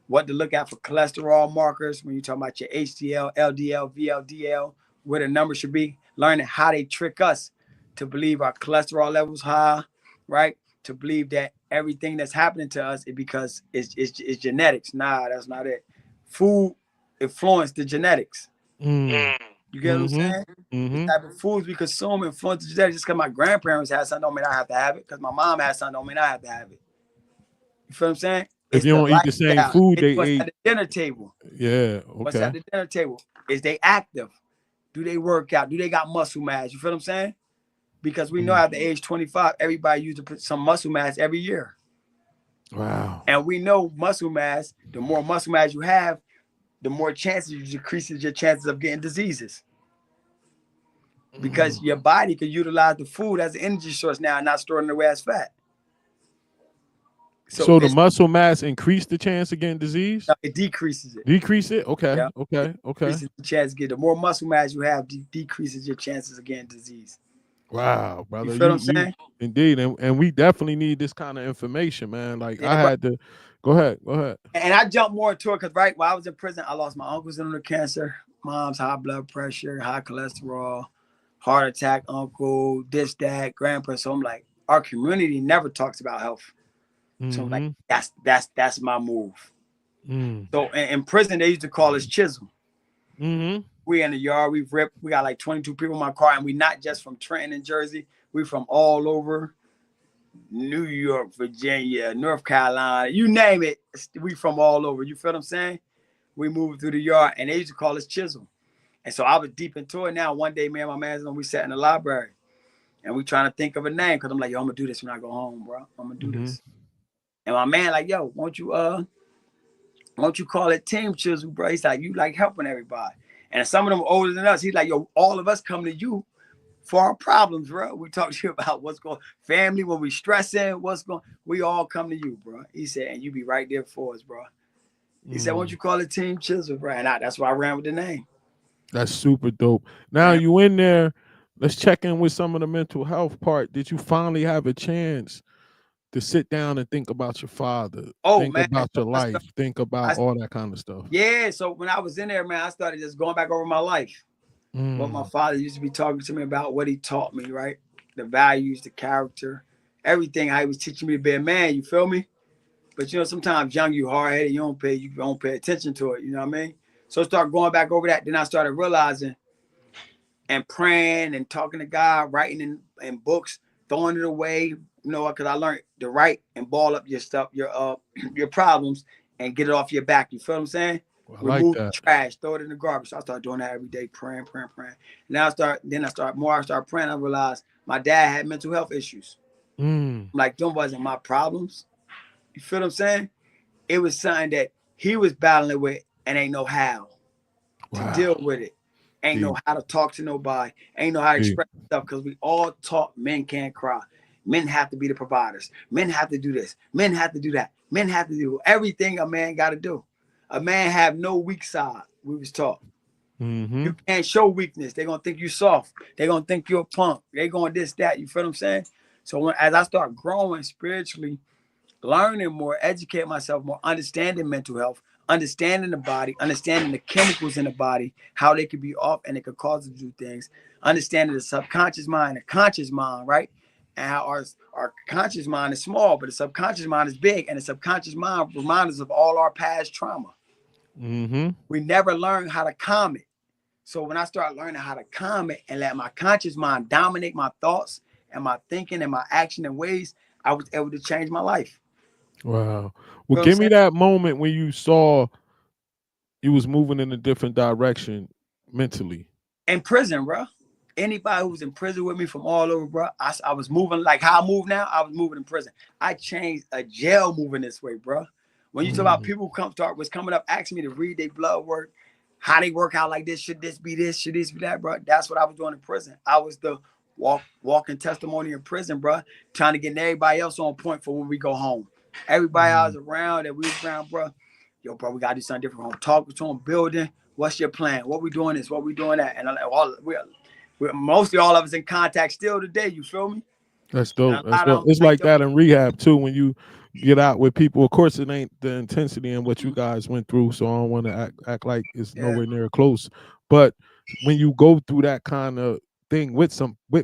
What to look at for cholesterol markers when you talk about your HDL, LDL, VLDL, where the numbers should be. Learning how they trick us to believe our cholesterol levels high, right? To believe that everything that's happening to us is because it's genetics. Nah, that's not it. Food influenced the genetics. Mm. You get what I'm Mm-hmm. saying? The Mm-hmm. type of foods we consume influence the genetics. Just because my grandparents had something don't mean I have to have it. Because my mom had something don't mean I have to have it. You feel what I'm saying? If It's you the don't eat the same lifestyle. food It's they what's ate, at the dinner table. yeah, What's at okay. the dinner table? Is they active? Do they work out? Do they got muscle mass? You feel what I'm saying? Because we know Mm. at the age 25, everybody used to put some muscle mass every year. Wow. And we know muscle mass, the more muscle mass you have, the more chances you decreases your chances of getting diseases. Because your body can utilize the food as an energy source now and not storing it away as fat. So So the muscle mass increase the chance of getting disease? it decreases it. Decrease it? Okay. Yeah. Okay. Okay. Decreases the chance to get the more muscle mass you have, decreases your chances of getting disease. Wow, You brother. feel what I'm You saying? indeed. And we definitely need this kind of information, man. Like I Yeah, bro. had to go ahead. Go ahead. And I jumped more into it because right while I was in prison, I lost my uncle's under cancer, mom's high blood pressure, high cholesterol, heart attack, uncle, this, that, grandpa. So I'm like, our community never talks about health. So I'm like, Mm-hmm. that's my move. Mm. So in prison, they used to call us CHIZEL. Mm-hmm. We in the yard, we've ripped, we got like 22 people in my car, and we not just from Trenton and Jersey, we from all over New York, Virginia, North Carolina, you name it, we from all over. You feel what I'm saying? We moved through the yard, and they used to call us CHIZEL. And so I was deep into it now. One day, me and my man, we sat in the library, and we trying to think of a name, because I'm like, yo, I'm going to do this when I go home, bro. I'm going to do Mm-hmm. this. And my man like, yo, won't you call it Team CHIZEL, bro? He's like, you like helping everybody. And some of them older than us, he's like, yo, all of us come to you for our problems, bro. We talk to you about what's going family, when we stressing, we all come to you, bro. He said, and you be right there for us, bro. He said, won't you call it Team CHIZEL, bro? And that's why I ran with the name. That's super dope. Now you in there. Let's check in with some of the mental health part. Did you finally have a chance to sit down and think about your father? Oh, Think man. about So your life. Think about all that kind of stuff. Yeah, so when I was in there, man, I started just going back over my life. What my father used to be talking to me about, what he taught me, right? The values, the character, everything. How he was teaching me to be a man, you feel me? But you know, sometimes young, you hard headed, you don't pay attention to it. You know what I mean? So I started going back over that. Then I started realizing and praying and talking to God, writing in books, throwing it away. You know, because I learned to write and ball up your stuff, your problems, and get it off your back. You feel what I'm saying? I like Remove the that. trash, throw it in the garbage. So I started doing that every day, praying. Now I start praying. I realized my dad had mental health issues. Like, them wasn't my problems. You feel what I'm saying? It was something that he was battling with and ain't know how to deal with it. Ain't know how to talk to nobody. Ain't know how to express stuff, because we all taught men can't cry. Men have to be the providers. Men have to do this. Men have to do that. Men have to do everything a man got to do. A man have no weak side, we was taught. You can't show weakness. They're going to think you soft. They're going to think you're a punk. They're going this, that. You feel what I'm saying? So as I start growing spiritually, learning more, educate myself more, understanding mental health, understanding the body, understanding the chemicals in the body, how they could be off and it could cause us to do things, understanding the subconscious mind, the conscious mind, right? And how our conscious mind is small, but the subconscious mind is big, and the subconscious mind reminds us of all our past trauma. We never learn how to calm it. So when I started learning how to calm it and let my conscious mind dominate my thoughts and my thinking and my action and ways, I was able to change my life. Wow. Well, You know what I'm give me saying? that moment when you saw you was moving in a different direction mentally. In prison, bro. Anybody who was in prison with me from all over, bro, I was moving like how I move now. I was moving in prison. I changed a jail moving this way, bro. When you talk about Mm. people was coming up asking me to read their blood work, how they work out like this, should this be this, should this be that, bro? That's what I was doing in prison. I was the walking testimony in prison, bro, trying to get everybody else on point for when we go home. Everybody I was Mm. around that we was around, bro. Yo, bro, we gotta do something different. I'm talking to them, building. What's your plan? What we doing this? What we doing that? And I'm like, we're mostly all of us in contact still today. You feel me? That's And dope. a That's lot of dope. them It's like linked up. that in rehab too. When you get out with people, of course, it ain't the intensity in what you guys went through. So I don't want to act like it's Yeah, nowhere near close. But when you go through that kind of thing with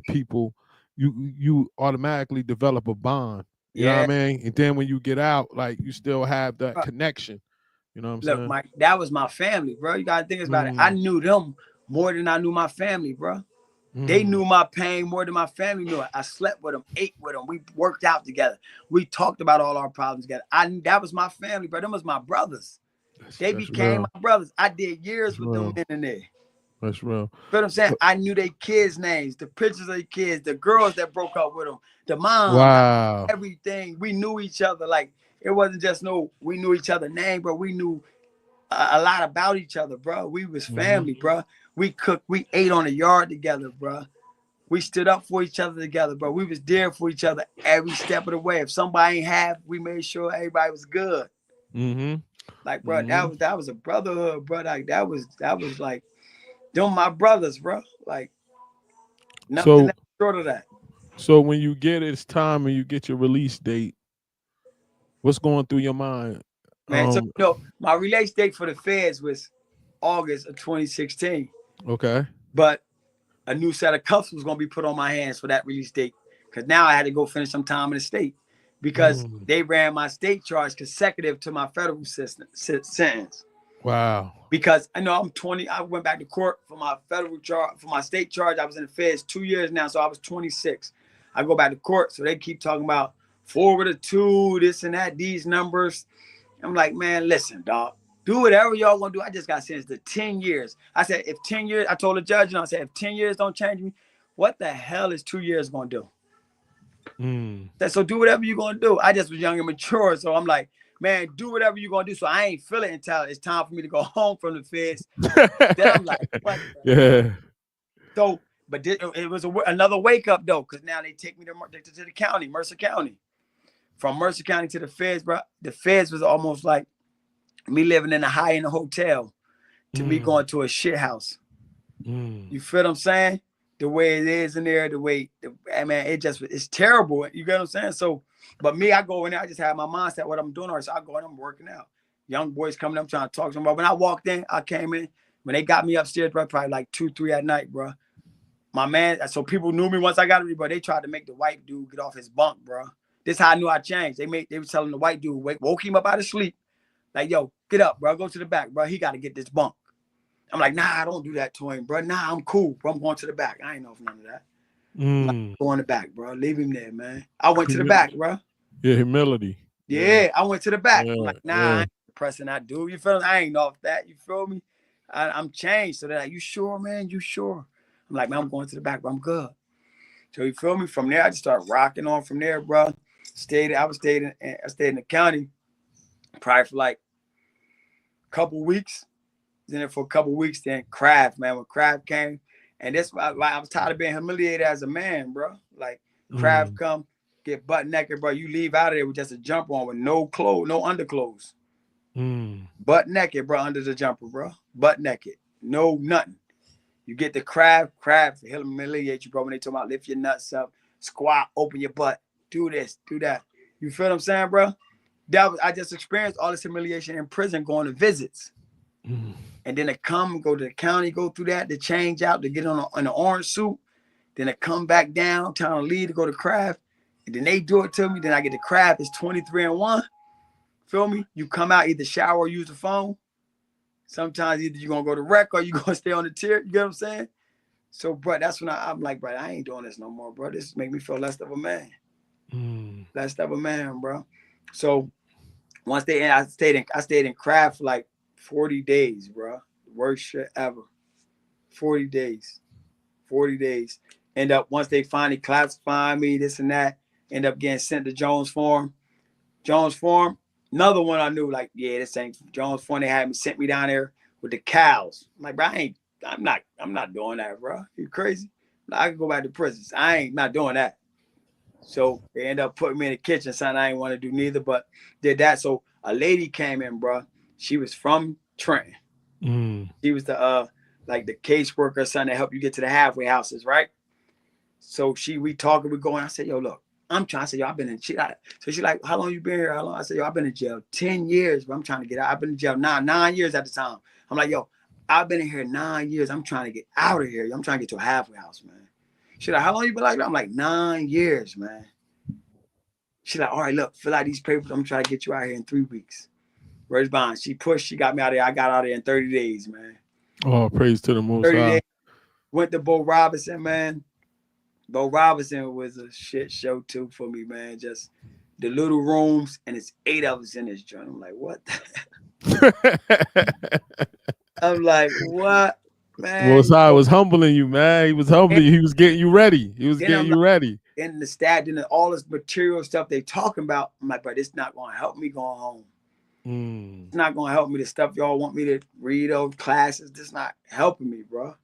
people, you automatically develop a bond. You know what I yeah. mean? And then when you get out, like you still have that connection. You know what I'm Look, saying? Mike, that was my family, bro. You gotta think about it. I Mm, knew them more than I knew my family, bro. They mm, knew my pain more than my family knew it. I slept with them, ate with them. We worked out together. We talked about all our problems together. That was my family, bro. Them was my brothers. They that's became real. my brothers. I did That's years with them real. men in there. That's real. Feel what I'm saying? So, I knew their kids' names, the pictures of their kids, the girls that broke up with them, the moms, wow. everything. We knew each other. Like it wasn't just we knew each other's name, but we knew a lot about each other, bro. We was Hmm. family, bro. We cooked, we ate on the yard together, bro. We stood up for each other together, bro. We was there for each other every step of the way. If somebody ain't have, we made sure everybody was good. Hmm. Like, bro, Hmm. that was a brotherhood, bro. Like that was like them my brothers, bro. Like nothing So short of that. So when you get it's time and you get your release date, what's going through your mind? Man, so Um, my release date for the feds was August of 2016. okay. But a new set of cuffs was gonna be put on my hands for that release date. Cause now I had to go finish some time in the state. Because Mm, they ran my state charge consecutive to my federal sentence. wow. Because I know I'm 20. I went back to court for my federal charge, for my state charge. I was in the feds 2 years now, so I was 26. I go back to court, so they keep talking about 4 with a 2, this and that, these numbers. I'm like, man, listen, dog. Do whatever y'all want to do. I just got sentenced to 10 years. I said, if 10 years, I told the judge, I said, if 10 years don't change me, what the hell is 2 years going to do? Mm. So do whatever you're going to do. I just was young and mature. So I'm like, man, do whatever you're going to do. So I ain't feel it until it's time for me to go home from the feds. Then I'm like, what the hell? Yeah. So, but it was another wake up though, because now they take me to the county, Mercer County. From Mercer County to the feds, bro. The feds was almost like me living in a high-end hotel to me Mm, going to a shit house. mm, You feel what I'm saying? The way it is in there, I mean, it's terrible. You get what I'm saying? So, but me, I go in there, I just have my mindset what I'm doing. So I go in, I'm working out. Young boys coming up trying to talk to them. But when I walked in, I came in, when they got me upstairs, bro, probably like 2, 3 at night, bro. My man, so people knew me once I got it, but they tried to make the white dude get off his bunk, bro. This how I knew I changed. They was telling the white dude, woke him up out of sleep. Like, yo, get up, bro. Go to the back, bro. He got to get this bunk. I'm like, nah, I don't do that to him, bro. Nah, I'm cool, bro. I'm going to the back. I ain't know for none of that. I'm like, mm. go in the back, bro. Leave him there, man. I went to the Humi- back, bro. yeah, humility. Yeah. Yeah, I went to the back. I'm Yeah. like, nah, I Yeah. ain't pressing that dude. You feel me? I ain't off that. You feel me? I'm changed. So they're like, you sure, man? You sure? I'm like, man, I'm going to the back, bro. I'm good. So you feel me? From there, I just started rocking on from there, bro. I stayed in the county probably for like a couple weeks. In it for a couple weeks. Then Kraft, man, when Kraft came, and that's why I was tired of being humiliated as a man, bro. Like Kraft Mm, come, get butt naked, bro. You leave out of there with just a jumper on with no clothes, no underclothes, mm, butt naked, bro, under the jumper, bro, butt naked, no nothing. You get the Kraft, he'll humiliate you, bro. When they talk about lift your nuts up, squat, open your butt, do this, do that. You feel what I'm saying, bro? I just experienced all this humiliation in prison going to visits. mm, And then to come, go to the county, go through that, to change out, to get on an orange suit. Then to come back down, town lead to go to Kraft. And then they do it to me. Then I get to Kraft. It's 23-1. Feel me? You come out, either shower or use the phone. Sometimes either you're going to go to rec or you're going to stay on the tier. You get what I'm saying? So, bro, that's when I'm like, bro, I ain't doing this no more, bro. This make me feel less of a man. mm, Less of a man, bro. So once I stayed in Kraft for like 40 days, bro. Worst shit ever. 40 days. 40 days. End up, once they finally classify me, this and that, end up getting sent to Jones Farm. Jones Farm, another one I knew, like, yeah, this ain't Jones Farm. They had me sent me down there with the cows. I'm like, bro, I'm not doing that, bro. You crazy? I can go back to prisons. I ain't not doing that. So they end up putting me in the kitchen, something I ain't want to do neither, but did that. So a lady came in, bro. She was from Trenton. She was the like the caseworker, son, that helped you get to the halfway houses, right? So we talking, we going. I said, yo, look, I'm trying. I said, yo, I've been in jail. So she like, how long you been here? How long? I said, yo, I've been in jail 10 years, but I'm trying to get out. I've been in jail 9 years at the time. I'm like, yo, I've been in here 9 years. I'm trying to get out of here. I'm trying to get to a halfway house, man. She like, how long you been like that? I'm like, 9 years, man. She like, all right, look, fill out these papers. I'm trying to get you out here in 3 weeks. Where's Bond? She pushed. She got me out of there. I got out of there in 30 days, man. Oh, praise to the Most 30 High. days. Went to Bo Robinson, man. Bo Robinson was a shit show too for me, man. Just the little rooms, and it's 8 of us in this joint. I'm like, what? I'm like, what, man? Most High was humbling you, man. He was humbling you. He was getting you ready. He was getting you ready. And the stat and all this material stuff they talking about, I'm like, bro, this not gonna help me going home. It's not gonna help me. The stuff y'all want me to read those classes, this not helping me, bro.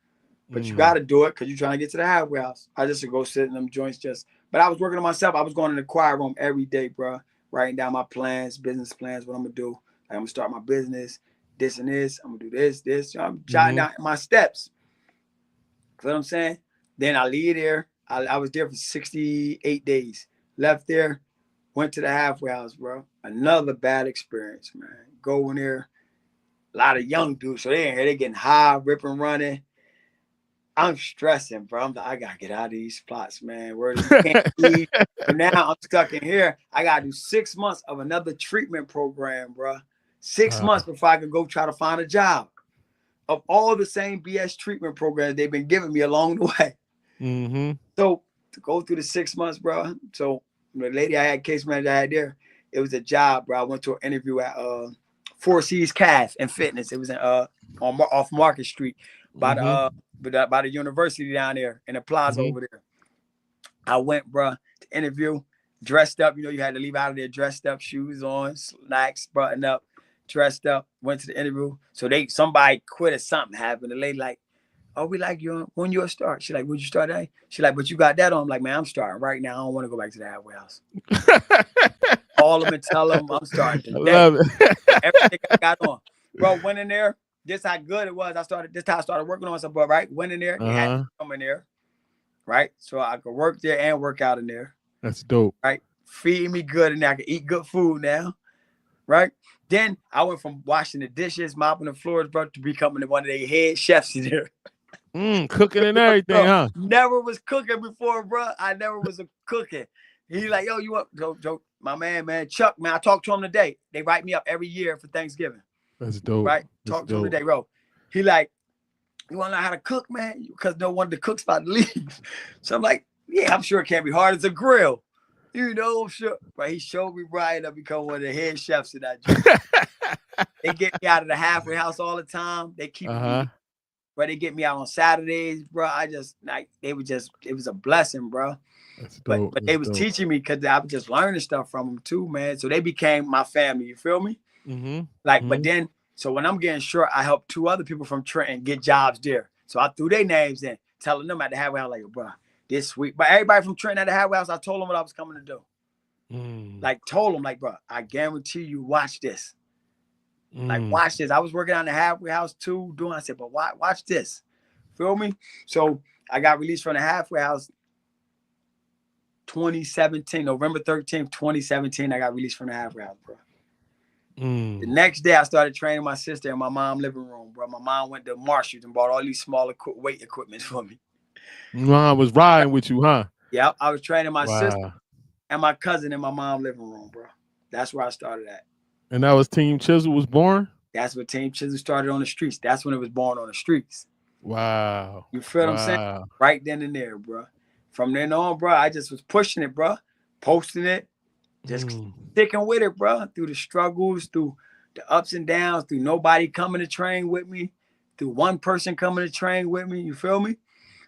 But you got to do it because you're trying to get to the halfway house. I just would go sit in them joints but I was working on myself. I was going in the choir room every day, bro, writing down my plans, business plans, what I'm going to do. Like, I'm going to start my business, this and this. I'm going to do this. I'm jotting down my steps. You know what I'm saying? Then I leave there. I was there for 68 days. Left there, went to the halfway house, bro. Another bad experience, man. Go in there, a lot of young dudes. So they in here, they getting high, ripping, running. I'm stressing, bro. I gotta get out of these spots, man. Where you can't leave. But now I'm stuck in here. I gotta do 6 months of another treatment program, bro. 6 months before I can go try to find a job. Of all the same BS treatment programs they've been giving me along the way. So to go through the 6 months, bro. So the lady I had, case manager I had there, it was a job, bro. I went to an interview at Four Seas Calf and Fitness. It was in off Market Street by the university down there in the plaza over there. I went, bro, to interview, dressed up. You know, you had to leave out of there dressed up, shoes on, slacks, button up, dressed up. Went to the interview. So somebody quit or something happened. The lady like, oh, we like you. When you'll start? She like, would you start today? She like, but you got that on. I'm like, man, I'm starting right now. I don't want to go back to the halfway house. Call them and tell them I'm starting today. I love it. Everything I got on. Bro, went in there. This how good it was. This how I started working on myself, but right? Went in there, they had to come in there, right? So I could work there and work out in there. That's dope. Right? Feed me good and I can eat good food now. Right? Then I went from washing the dishes, mopping the floors, bro, to becoming one of their head chefs in there. Cooking and everything, bro, huh? Never was cooking before, bro. I never was a cooking. He like, yo, you up? Joe, my man, Chuck, man, I talked to him today. They write me up every year for Thanksgiving. That's dope. Right? Talk to him today, bro. He like, you want to know how to cook, man? Because no one of the cooks about to leave. So I'm like, yeah, I'm sure it can't be hard as a grill. You know, I'm sure. But he showed me, bro, I ended up becoming one of the head chefs in that joint. They get me out of the halfway house all the time. They keep me, bro. They get me out on Saturdays, bro. It was a blessing, bro. That's dope. But they was teaching me because I was just learning stuff from them too, man. So they became my family. You feel me? But then, so when I'm getting short, I helped 2 other people from Trenton get jobs there. So I threw their names in, telling them at the halfway house, like, bro, this week. But everybody from Trenton at the halfway house, I told them what I was coming to do. Like, told them, like, bro, I guarantee you, watch this. Like, watch this. I was working on the halfway house too, I said, but watch this. Feel me? So I got released from the halfway house 2017, November 13th, 2017. I got released from the halfway house, bro. The next day, I started training my sister in my mom's living room, bro. My mom went to Marshall's and bought all these small weight equipment for me. Mom was riding with you, huh? Yeah, I was training my sister and my cousin in my mom's living room, bro. That's where I started at. And that was Team CHIZEL was born? That's what Team CHIZEL started on the streets. That's when it was born on the streets. Wow. You feel what I'm saying? Right then and there, bro. From then on, bro, I just was pushing it, bro. Posting it. Just sticking with it, bro, through the struggles, through the ups and downs, through nobody coming to train with me, through one person coming to train with me. You feel me?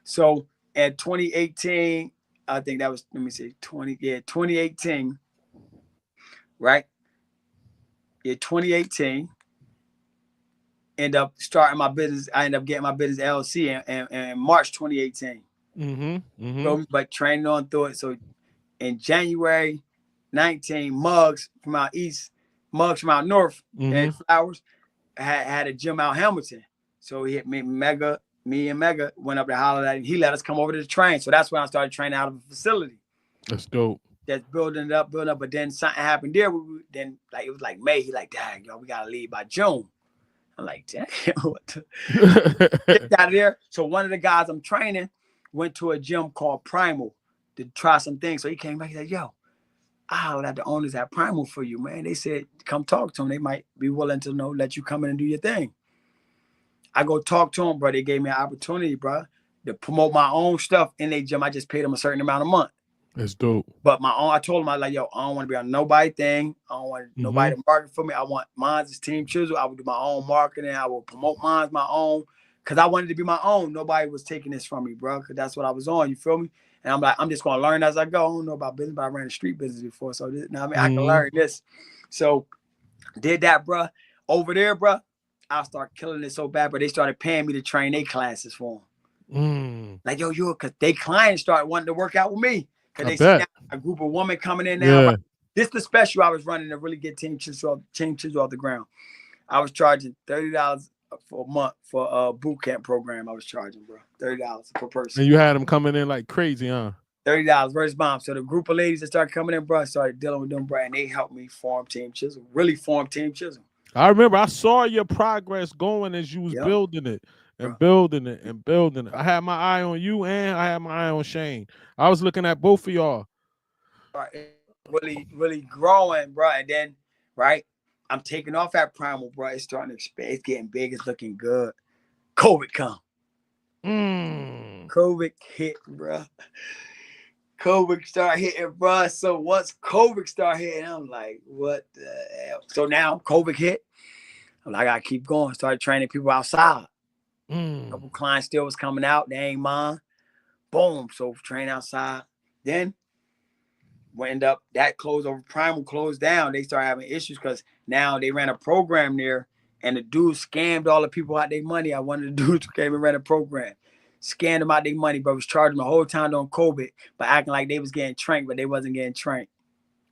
So at 2018, I think that was, let me see, 2018, right? Yeah, 2018. End up starting my business. I ended up getting my business LLC in March 2018. But training on through it. So in January 19, Muggs from out east, Muggs from out north, and Flowers had a gym out Hamilton. So he hit me and Mega went up to holler at him. He let us come over to the train. So that's when I started training out of a facility. That's dope. That's building up. But then something happened there. Then it was like May. He like, dang, yo, we gotta leave by June. I'm like, damn, what the get out of there. So one of the guys I'm training went to a gym called Primal to try some things. So he came back, he said, yo, I hollered at the owners at Primal for you, man. They said, come talk to them. They might be willing to let you come in and do your thing. I go talk to them, bro. They gave me an opportunity, bro, to promote my own stuff in their gym. I just paid them a certain amount a month. That's dope. But I told him, I was like, yo, I don't want to be on nobody thing. I don't want nobody to market for me. I want mine's as Team CHIZEL. I would do my own marketing. I will promote mine's my own. Because I wanted to be my own. Nobody was taking this from me, bro. Because that's what I was on. You feel me? And I'm like, I'm just going to learn as I go. I don't know about business, but I ran a street business before. So I can learn this. So did that, bro. Over there, bro, I started killing it so bad, but they started paying me to train their classes for them. Like, yo, because they clients started wanting to work out with me. Because they see a group of women coming in now. Yeah. This is the special I was running to really get Team CHIZEL off the ground. I was charging $30 for a month for a boot camp program. I was charging, bro, $30 per person. And you had them coming in like crazy, huh? $30 versus bomb. So the group of ladies that started coming in, bro, I started dealing with them, bro, and they helped me form Team CHIZEL. Really form Team CHIZEL. I remember I saw your progress going as you was building it. And building it and building it. I had my eye on you and I had my eye on Shane. I was looking at both of y'all. Really, really growing, bro. And then, right, I'm taking off at Primal, bro. It's starting to expand. It's getting big. It's looking good. COVID come. COVID hit, bro. COVID start hitting, bro. So once COVID start hitting, I'm like, what the hell? So now COVID hit. I'm like, I gotta keep going. Started training people outside. A couple clients still was coming out. They ain't mine. Boom. So train outside. Then we end up that closed over. Primal closed down. They started having issues because now they ran a program there, and the dude scammed all the people out their money. I wanted the dudes who came and ran a program, scammed them out their money, but was charging the whole time on COVID, but acting like they was getting trained, but they wasn't getting trained.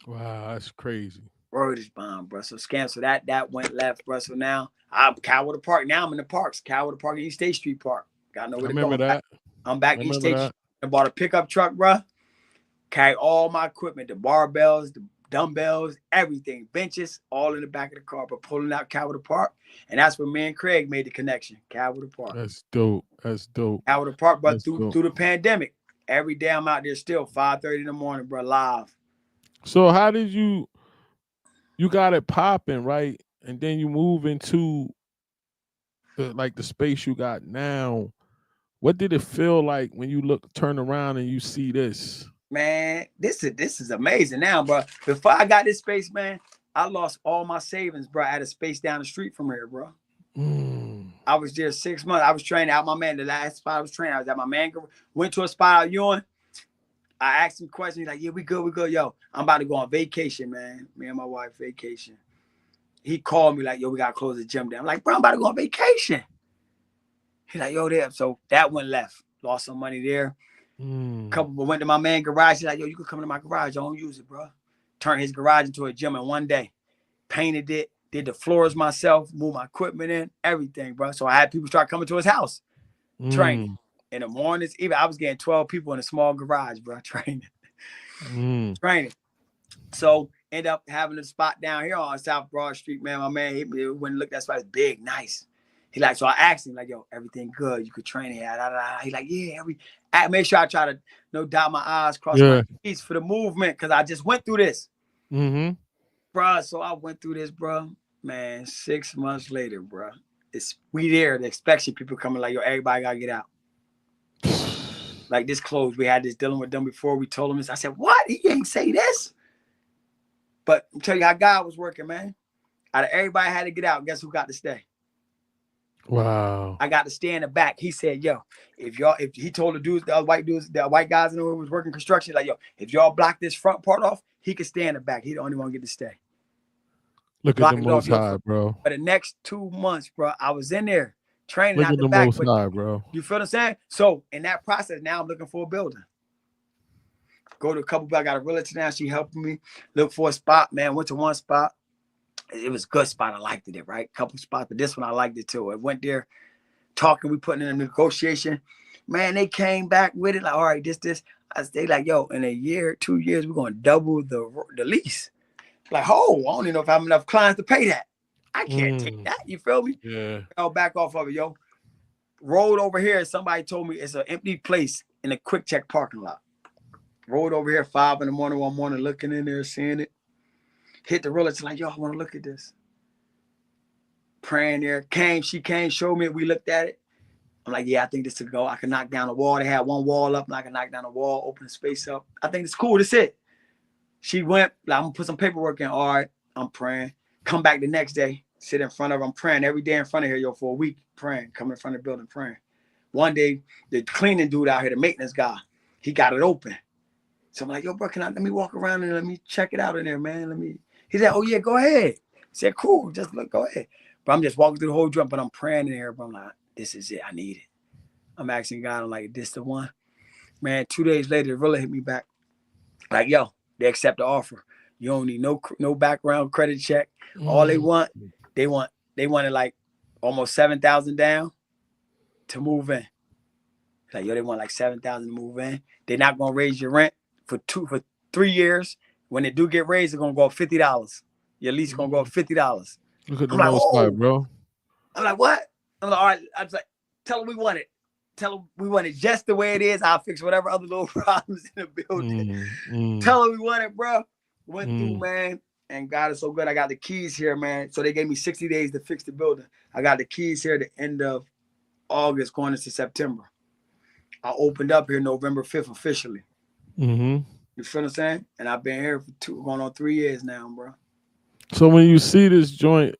Wow, that's crazy. Word is bomb, bro. So scam. So that went left, bro. So now I'm Cowwater Park. Now I'm in the parks. Cowwater Park, East State Street Park. Got nowhere to go. Remember that? I'm back East State Street. I bought a pickup truck, bro. Carry all my equipment, the barbells, the dumbbells, everything, benches, all in the back of the car, but pulling out Cowwater Park. And that's where me and Craig made the connection. Cowwater Park. That's dope. That's dope. Cowwater Park, but through the pandemic, every day I'm out there still 5:30 in the morning, bro, live. So how did you got it popping, right? And then you move into the space you got now. What did it feel like when you turn around and you see this? Man, this is amazing now, bro. Before I got this space, man, I lost all my savings, bro. I had a space down the street from here, bro. I was there 6 months. I was training out my man. The last spot I was training, I was at my man. Went to a spot out Ewing. I asked him questions. He's like, yeah, we good. Yo, I'm about to go on vacation, man. Me and my wife vacation. He called me like, yo, we got to close the gym down. I'm like, bro, I'm about to go on vacation. He's like, yo, there. So that one left. Lost some money there. Couple went to my man garage. He's like, yo, you could come to my garage. I don't use it, bro. Turned his garage into a gym in one day. Painted it. Did the floors myself. Moved my equipment in. Everything, bro. So I had people start coming to his house. Training. In the mornings, even I was getting 12 people in a small garage, bro, training. Training. So end up having a spot down here on South Broad Street, man. My man hit me when looked, that spot was big, nice. He like, so I asked him, like, yo, everything good? You could train here. He like, yeah, I make sure I try to dot my I's, cross my T's for the movement, because I just went through this. Bro, so I went through this, bro. Man, 6 months later, bro. We there, the inspection people coming like, yo, everybody gotta get out. Like this closed. We had this dealing with them before. We told him this. I said, what? He ain't say this. But I'm telling you how God was working, man. Out of everybody had to get out, guess who got to stay? Wow. I got to stay in the back. He said, yo, if he told the dudes, the white guys in the room was working construction, like, yo, if y'all block this front part off, he could stay in the back. He the only one get to stay. Look at the Most High, bro. For the next 2 months, bro, I was in there training Look out at the the back. Most High, bro. You feel what I'm saying? So in that process, now I'm looking for a building. Go to a couple people. I got a realtor now. She helping me look for a spot, man. Went to one spot. It was a good spot. I liked it, right? Couple spots, but this one I liked it too. I went there talking. We putting in a negotiation. Man, they came back with it. Like, all right, this. They like, yo, in a year, 2 years, we're going to double the lease. Like, oh, I don't even know if I have enough clients to pay that. I can't take that. You feel me? Yeah. I'll back off of it, yo. Rolled over here. Somebody told me it's an empty place in a Quick Check parking lot. Rolled over here 5 in the morning one morning, looking in there, seeing it. Hit the realtor, like, yo, I want to look at this. Praying there. She came, showed me it. We looked at it. I'm like, yeah, I think this could go. I can knock down the wall. They had one wall up, and I can knock down the wall, open the space up. I think it's cool. That's it. She went, like, I'm going to put some paperwork in. All right, I'm praying. Come back the next day, sit in front of her. I'm praying every day in front of her, yo, for a week, praying, coming in front of the building, praying. One day, the cleaning dude out here, the maintenance guy, he got it open. So I'm like, yo, bro, let me walk around and let me check it out in there, man. He said, oh, yeah, go ahead. I said, cool, just look, go ahead. But I'm just walking through the whole drum, but I'm praying in there, but I'm like, this is it. I need it. I'm asking God, I'm like, this the one? Man, 2 days later, the realtor hit me back. Like, yo, they accept the offer. You don't need no background credit check. All they wanted like almost 7,000 down to move in. Like, yo, they want like 7,000 to move in. They're not gonna raise your rent for 3 years. When they do get raised, they're gonna go up $50. Your lease gonna go up $50. Look at the Most High, bro. I'm like, what? I'm like, all right. I was like, tell them we want it. Tell them we want it just the way it is. I'll fix whatever other little problems in the building. Tell them we want it, bro. Went through, man. And God is so good. I got the keys here, man. So they gave me 60 days to fix the building. I got the keys here at the end of August, going into September. I opened up here November 5th officially. You feel what I'm saying? And I've been here for going on 3 years now, bro. So when you see this joint,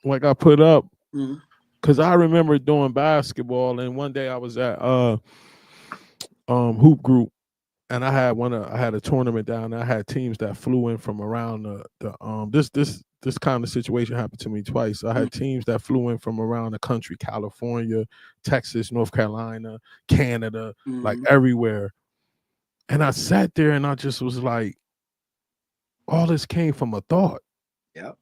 like I put up, because I remember doing basketball, and one day I was at hoop group, and I had a tournament down there. I had teams that flew in from around this kind of situation happened to me twice. I had teams that flew in from around the country, California, Texas, North Carolina, Canada, like everywhere. And I sat there and I just was like, all this came from a thought. Yep.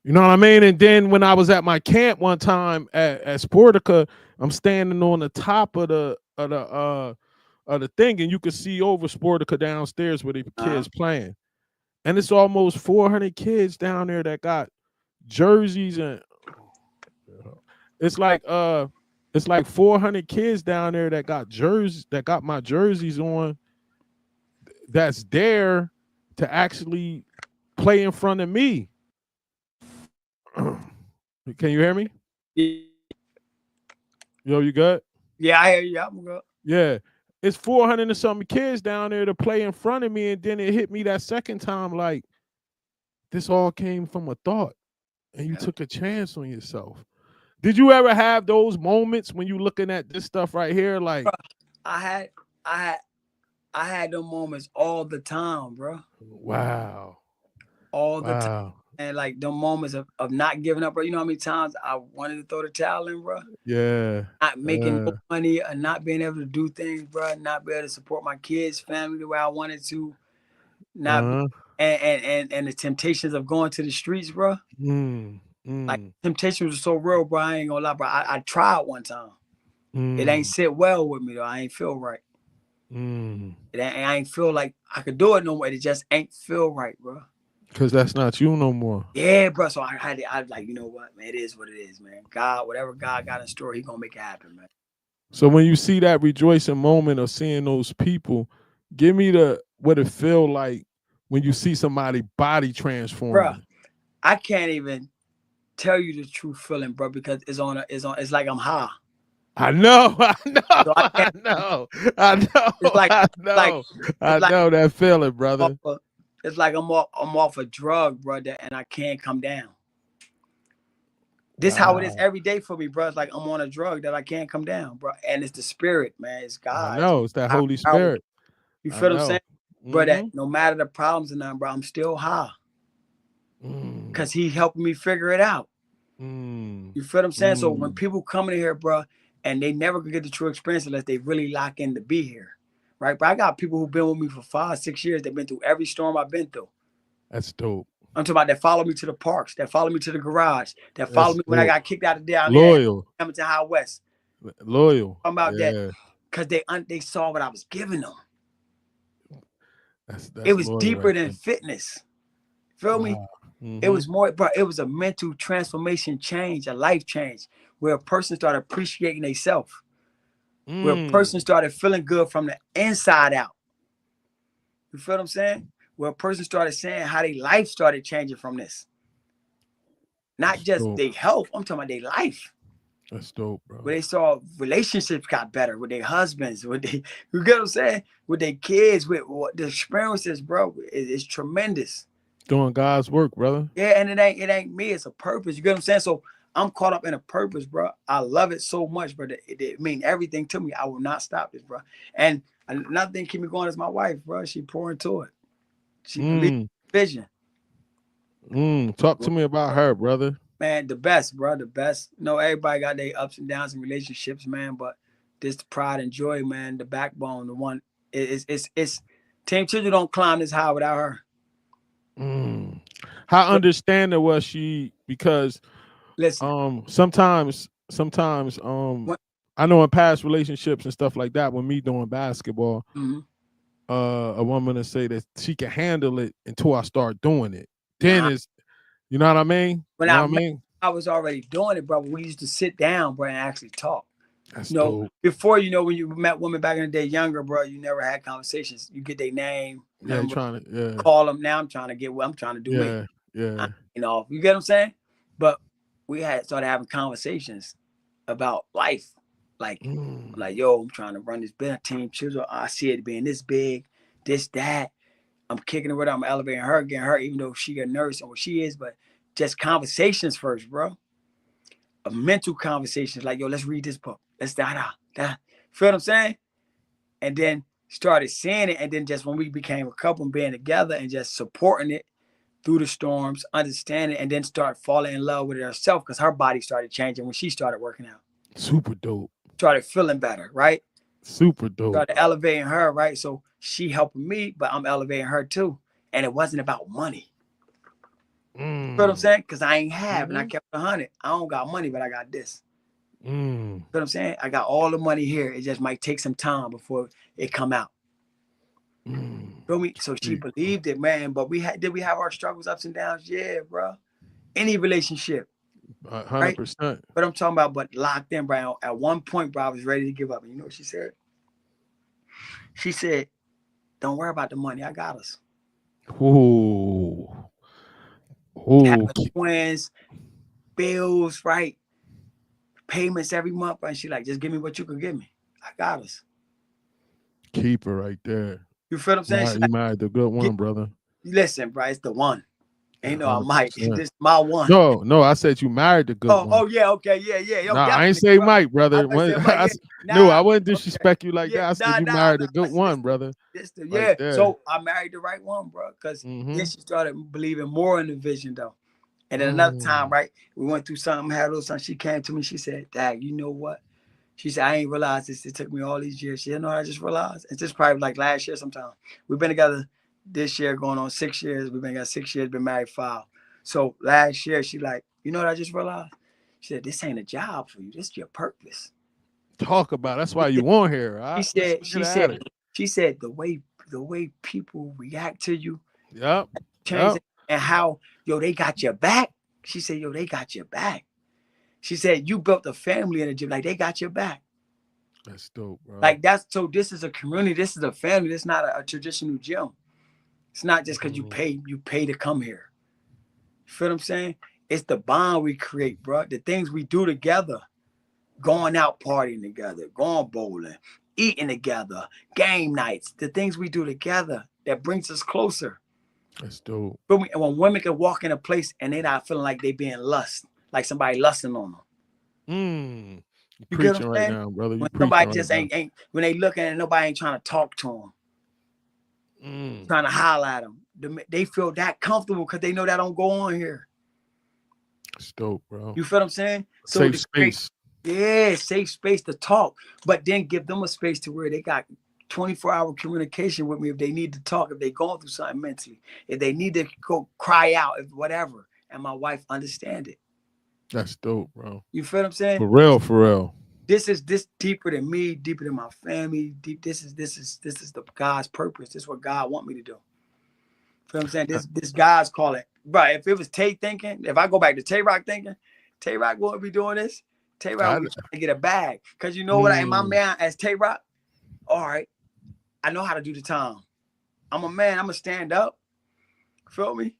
You know what I mean? And then when I was at my camp one time at Sportica, I'm standing on the top of the thing, and you could see over Sportica downstairs where the kids playing. And it's almost 400 kids down there that got jerseys, and it's like 400 kids down there that got jerseys, that got my jerseys on, that's there to actually play in front of me. Can you hear me? Yeah. Yo, you good? Yeah, I hear you. I'm good. Yeah. It's 400 and something kids down there to play in front of me, and then it hit me that second time like, this all came from a thought, and you took a chance on yourself. Did you ever have those moments when you looking at this stuff right here? Like, bro, I had those moments all the time, bro. Wow. All the time. And like the moments of not giving up, bro. You know how many times I wanted to throw the towel in, bro? Yeah. Not making no money, or not being able to do things, bro. Not be able to support my kids, family the way I wanted to. Not and the temptations of going to the streets, bro. Like temptations were so real, bro. I ain't gonna lie, bro. I tried one time. It ain't sit well with me though. I ain't feel right. I ain't feel like I could do it no more. It just ain't feel right, bro. Cause that's not you no more. Yeah, bro. So I like, you know what, man? It is what it is, man. God, whatever God got in store, He gonna make it happen, man. So when you see that rejoicing moment of seeing those people, give me what it feel like when you see somebody body transforming. Bro, I can't even tell you the true feeling, bro, because it's like I'm high. I know. So I know. It's like, I know that feeling, brother. It's like I'm off a drug, brother, and I can't come down. This how it is Wow. every day for me, bro. It's like I'm on a drug that I can't come down, bro. And it's the spirit, man. It's I God. It's know. It's that higher Holy power. Spirit. You I feel what I'm saying? know. Bro, that Mm-hmm. no matter the problems and nothing, bro, I'm still high. Mm. Cause he helping me figure it out. Mm. You feel what I'm saying? So when Mm. people come in here, bro, and they never gonna get the true experience unless they really lock in to be here. Right? But I got people who've been with me for 5, 6 years. They've been through every storm I've been through. That's dope. I'm talking about that follow me to the parks, that follow me to the garage, that follow That's me when I dope. got kicked out of down there at Loyal. Hamilton High West. Loyal. I'm about that Yeah. because they saw what I was giving them. It That's was loyal deeper right than there. fitness. Feel me? Wow. It Mm-hmm. was more, bro. It was a mental transformation change, a life change, where a person started appreciating themselves, where a Mm. person started feeling good from the inside out. You feel what I'm saying? Where a person started saying how their life started changing from this. Not That's just dope. their health, I'm talking about their life. That's dope, bro. Where they saw relationships got better with their husbands, with they, you get what I'm saying? With their kids, with what the experiences, bro, it's tremendous. Doing God's work, brother. Yeah, and it ain't me, it's a purpose. You get what I'm saying? So I'm caught up in a purpose, bro. I love it so much, bro. It mean everything to me. I will not stop this, bro. And another thing keep me going is my wife, bro. She pour into it. She believes Mm. in vision. Talk to me about her, brother. Man, the best, bro. The best. You know, everybody got their ups and downs in relationships, man. But this the pride and joy, man. The backbone, the one. It's Team Children don't climb this high without her. Mm. How understanding was she? Because Listen, sometimes when, I know in past relationships and stuff like that, when me doing basketball, mhm. a woman to say that she can handle it until I start doing it. Then Nah, it's, you know what I mean? when You know I what I met, mean? I was already doing it, bro. We used to sit down, bro, and actually talk. That's You know, dope. before when you met women back in the day, younger, bro, you never had conversations. You get their name, Yeah, you number, trying to, yeah, call them. Now I'm trying to get what I'm trying to do me. yeah, yeah. You get what I'm saying? But we had started having conversations about life. Like, Mm. yo, I'm trying to run this big team. Children, I see it being this big, this, that. I'm kicking it with her. I'm elevating her, getting her, even though she a nurse and what she is, but just conversations first, bro. A mental conversations like, yo, let's read this book. Let's da. Feel what I'm saying? And then started seeing it. And then just when we became a couple and being together and just supporting it through the storms, understanding, and then start falling in love with it herself because her body started changing when she started working out. Super dope. Started feeling better, right? Super dope. Started elevating her, right? So she helping me, but I'm elevating her too. And it wasn't about money. You know what I'm Mm. saying? Because I ain't have, and I Mm-hmm. kept 100. I don't got money, but I got this. Mm. You know what I'm saying? I got all the money here. It just might take some time before it come out. Mm. Feel me? So she believed it, man. But did we have our struggles, ups and downs? Yeah, bro. Any relationship, right? 100%. But I'm talking about, but locked in, bro. At one point, bro, I was ready to give up. And you know what she said? She said, "Don't worry about the money. I got us." Ooh. Having Ooh. twins, bills, right? Payments every month, and she like, just give me what you can give me. I got us. Keeper right there. You feel what I'm saying? She You like, married the good one, brother. listen, bro, it's the one. Yeah, Ain't no I might. 100%. This my one. No, I said you married the good one. Oh yeah, okay, yeah. Yo, Nah, I ain't definitely, say bro. Mike, I brother. was saying, Mike, yeah. No, I Nah, wouldn't okay. disrespect you like Yeah, that. I said you nah. married the good one, brother. Right Yeah. there. So I married the right one, bro. Cause Mm-hmm. then she started believing more in the vision though. And then another time, Mm. right? We went through something, had a little something. She came to me, she said, Dad, you know what? She said, I ain't realized this. It took me all these years. She said, no, I just realized. It's just probably like last year sometime. We've been together this year, going on 6 years. We've been together 6 years, been married 5. So last year, she like, you know what I just realized? She said, this ain't a job for you. This is your purpose. Talk about it. That's She why said, you on here. All she right? Let's said, get she at said, it. she said the way people react to you, Yep. change Yep. it, and how, yo, they got your back. She said, yo, they got your back. She said, you built a family in the gym. Like, they got your back. That's dope, bro. Like, so this is a community. This is a family. This is not a traditional gym. It's not just because Mm. you pay to come here. You feel what I'm saying? It's the bond we create, bro. The things we do together. Going out partying together, going bowling, eating together, game nights, the things we do together that brings us closer. That's dope. Feel me? And when women can walk in a place and they not feeling like they being lust, like somebody lusting on them. You You get what preaching I'm right saying? now, brother. You When preaching somebody right just now. ain't when they looking and nobody ain't trying to talk to them, trying to holler at them. They feel that comfortable because they know that don't go on here. It's dope, bro. You feel what I'm saying? So Safe to create, space. yeah, safe space to talk, but then give them a space to where they got 24-hour communication with me if they need to talk, if they going through something mentally, if they need to go cry out, if whatever, and my wife understand it. That's dope, bro. You feel what I'm saying? For real, for real. This is deeper than me, deeper than my family. Deep. This is the God's purpose. This is what God want me to do. Feel what I'm saying? This God's calling. Bro, if it was Tay thinking, if I go back to Tay Rock thinking, Tay Rock wouldn't be doing this. Tay Rock would be trying to get a bag. Cause you know what? In my man as Tay Rock, all right, I know how to do the time. I'm a man. I'm gonna stand up. Feel me?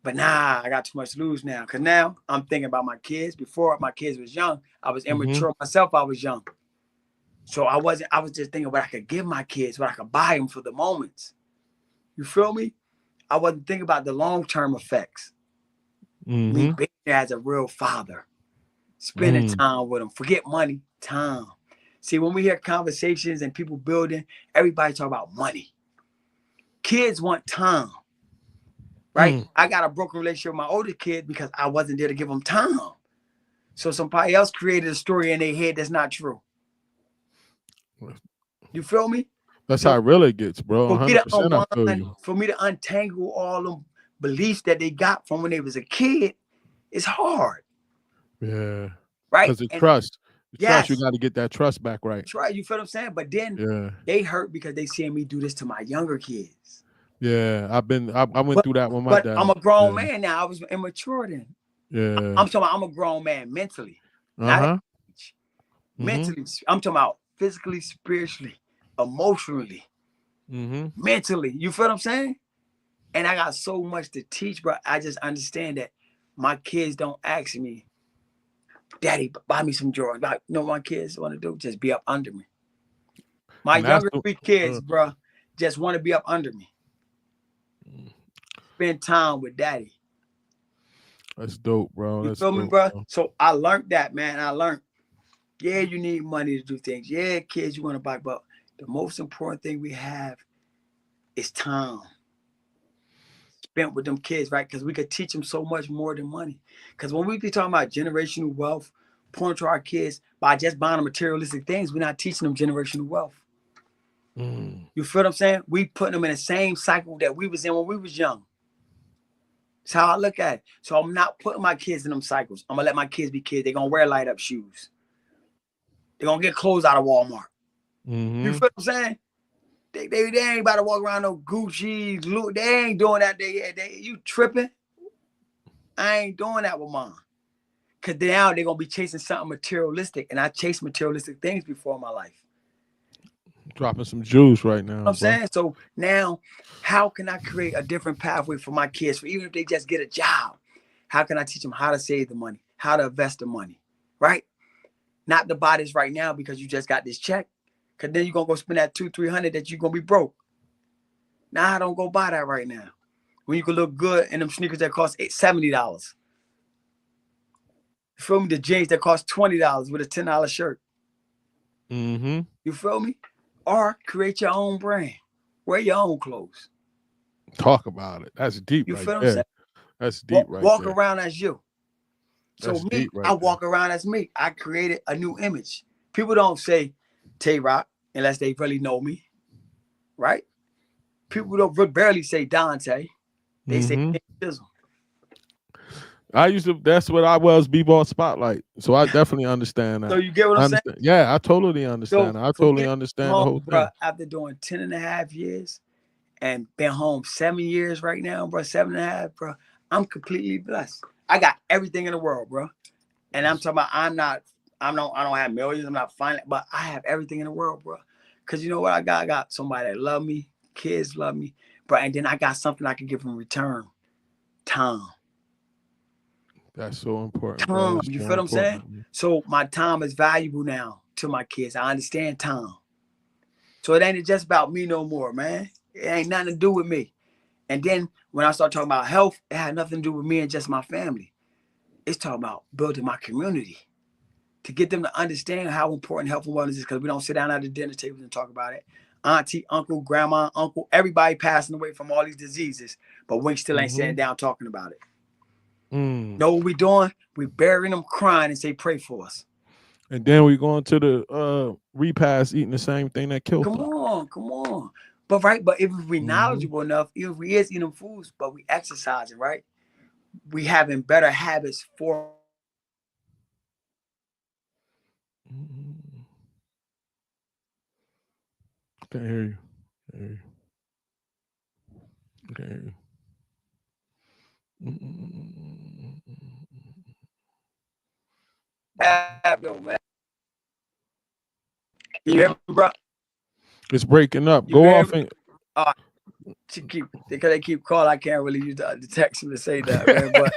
But nah, I got too much to lose now. Cause now I'm thinking about my kids. Before my kids was young, I was immature myself. I was young. So I was just thinking what I could give my kids, what I could buy them for the moments. You feel me? I wasn't thinking about the long-term effects. Me being there as a real father, spending time with them. Forget money, time. See, when we hear conversations and people building, everybody talk about money. Kids want time, right? I got a broken relationship with my older kid because I wasn't there to give them time. So somebody else created a story in their head that's not true. You feel me? That's how it really gets, bro. For me to 100% I feel unwind, you. for me to untangle all them beliefs that they got from when they was a kid, it's hard. Yeah. Right? Because the trust. The trust, you Yes. got to get that trust back right. That's right. You feel what I'm saying? But then they hurt because they seeing me do this to my younger kids. Yeah. I went through that with my But dad. I'm a grown man now. I was immature then. Yeah. I'm talking about I'm a grown man mentally. Not mentally. I'm talking about physically, spiritually, emotionally, mentally. You feel what I'm saying? And I got so much to teach, bro. I just understand that my kids don't ask me, Daddy, buy me some Jordans. Like, you know what my kids want to do? Just be up under me. My younger 3 kids, bro, just want to be up under me. Spend time with Daddy. That's dope, bro. You feel me, bro? So I learned that, man. I learned, yeah, you need money to do things. Yeah, kids, you want to buy, but the most important thing we have is time spent with them kids, right? Because we could teach them so much more than money. Because when we be talking about generational wealth, pouring to our kids by just buying them materialistic things, we're not teaching them generational wealth. You feel what I'm saying? We putting them in the same cycle that we was in when we was young. That's how I look at it. So I'm not putting my kids in them cycles. I'm gonna let my kids be kids. They're gonna wear light up shoes. They're gonna get clothes out of Walmart. You feel what I'm saying? They ain't about to walk around no Gucci. They ain't doing that. You tripping? I ain't doing that with mine. Cause now they're gonna be chasing something materialistic, and I chased materialistic things before in my life. Dropping some juice right now. You know what I'm saying? So now, how can I create a different pathway for my kids? For even if they just get a job, how can I teach them how to save the money, how to invest the money, right? Not to buy this right now because you just got this check. Cause then you're gonna go spend that $200-300 that you're gonna be broke. Nah, I don't go buy that right now. When you can look good in them sneakers that cost $70. You feel me? The jeans that cost $20 with a $10 shirt. You feel me? Or create your own brand. Wear your own clothes. Talk about it. That's deep. You right feel what there. I'm saying? That's deep right walk there. Around as you. So That's me, deep right I walk around as me. I created a new image. People don't say Tay Rock unless they really know me. Right? People don't barely say Dontae. They say CHIZEL. I used to, that's what I was, B-ball spotlight. So I definitely understand that. So you get what I'm saying? Yeah, I totally understand. So I totally understand the whole thing. After doing 10.5 years and been home 7 years right now, bro, 7.5, bro, I'm completely blessed. I got everything in the world, bro. And I'm talking about I don't have millions, I'm not fine, but I have everything in the world, bro. Cause you know what I got? I got somebody that love me, kids love me, bro, and then I got something I can give in return. Time. That's so important. Time, you feel what I'm saying? So my time is valuable now to my kids. I understand time. So it ain't just about me no more, man. It ain't nothing to do with me. And then when I start talking about health, it had nothing to do with me and just my family. It's talking about building my community to get them to understand how important health and wellness is, because we don't sit down at the dinner tables and talk about it. Auntie, uncle, grandma, uncle, everybody passing away from all these diseases, but we still ain't sitting down talking about it. Know what we doing? We burying them crying and say, pray for us. And then we going to the repast eating the same thing that killed Come them. on, come on. But if we knowledgeable enough, if we is eating foods, but we exercising, right? We having better habits for Can't hear you. Can't hear you. Can't hear though, man. You hear me, bro? It's breaking up. You Go hear off me? and Oh, because they keep calling. I can't really use the text to say that, man. But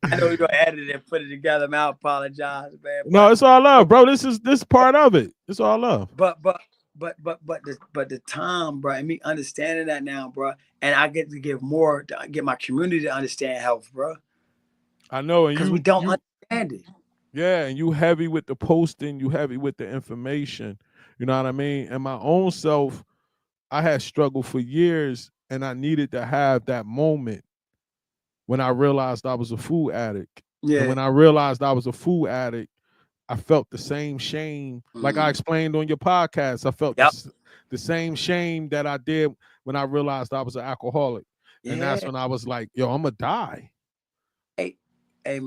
I know we're gonna edit it and put it together, man. I apologize, man. no, it's all love, bro. This part of it. It's all love. But the time, bro, and me understanding that now, bro, and I get to give more to get my community to understand health, bro, I know, and because we don't understand it. yeah, and you heavy with the posting, you heavy with the information. You know what I mean? And my own self, I had struggled for years, and I needed to have that moment when I realized I was a food addict. And Yeah. when I realized I was a food addict, I felt the same shame, like I explained on your podcast. I felt Yep. the same shame that I did when I realized I was an alcoholic, and that's Yeah. when I was like, "Yo, I'm gonna die." Hey, hey,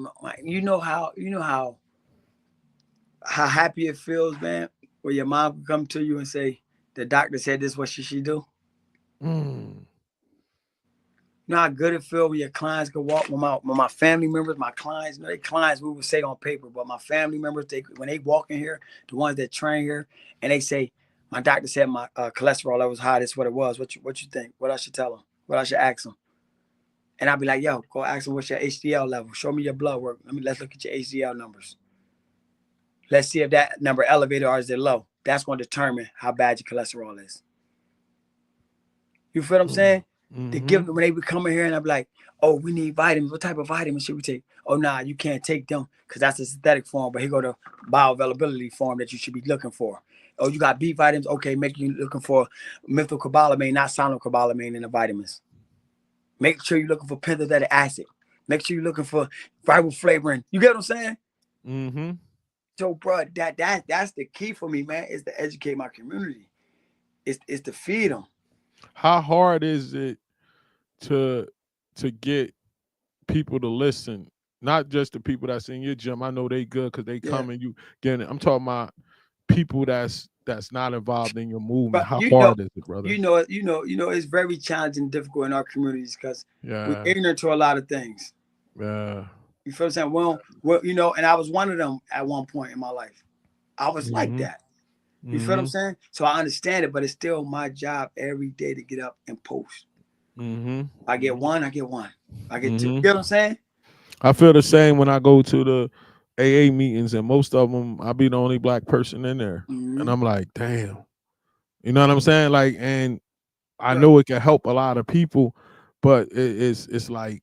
how happy it feels, man, when your mom can come to you and say, the doctor said this, what should she do? Mm. You know how good it feels when your clients can walk, when my family members, my clients, you know, they clients we would say on paper, but my family members, when they walk in here, the ones that train here, and they say, my doctor said my cholesterol level was high. That's what it was. What you think? What I should tell them? What I should ask them? And I'll be like, yo, go ask them what's your HDL level. Show me your blood work. Let's look at your HDL numbers. Let's see if that number elevated or is it low. That's going to determine how bad your cholesterol is. You feel what I'm saying? They give when they be coming here and I'm like, oh, we need vitamins. What type of vitamins should we take? Oh, nah, you can't take them because that's a synthetic form. But here go the bioavailability form that you should be looking for. Oh, you got B vitamins. Okay, make you looking for methylcobalamin, not sonocobalamin in the vitamins. Make sure you're looking for pentothenic acid. Make sure you're looking for riboflavin. You get what I'm saying? Mm-hmm. So, bro, that's the key for me, man. Is to educate my community. It's to feed them. How hard is it to get people to listen? Not just the people that's in your gym. I know they good because they come and you getting it. I'm talking about people that's not involved in your movement. But How hard is it, brother? it's very challenging and difficult in our communities because we're Yeah. ignorant to a lot of things. Yeah. You feel what I'm saying? Well, and I was one of them at one point in my life. I was like that. You feel what I'm saying? So I understand it, but it's still my job every day to get up and post. I get one, I get one. I get two. You know what I'm saying? I feel the same when I go to the AA meetings, and most of them, I be the only black person in there, and I'm like, damn, you know what I'm saying? Like, and I know it can help a lot of people, but it's like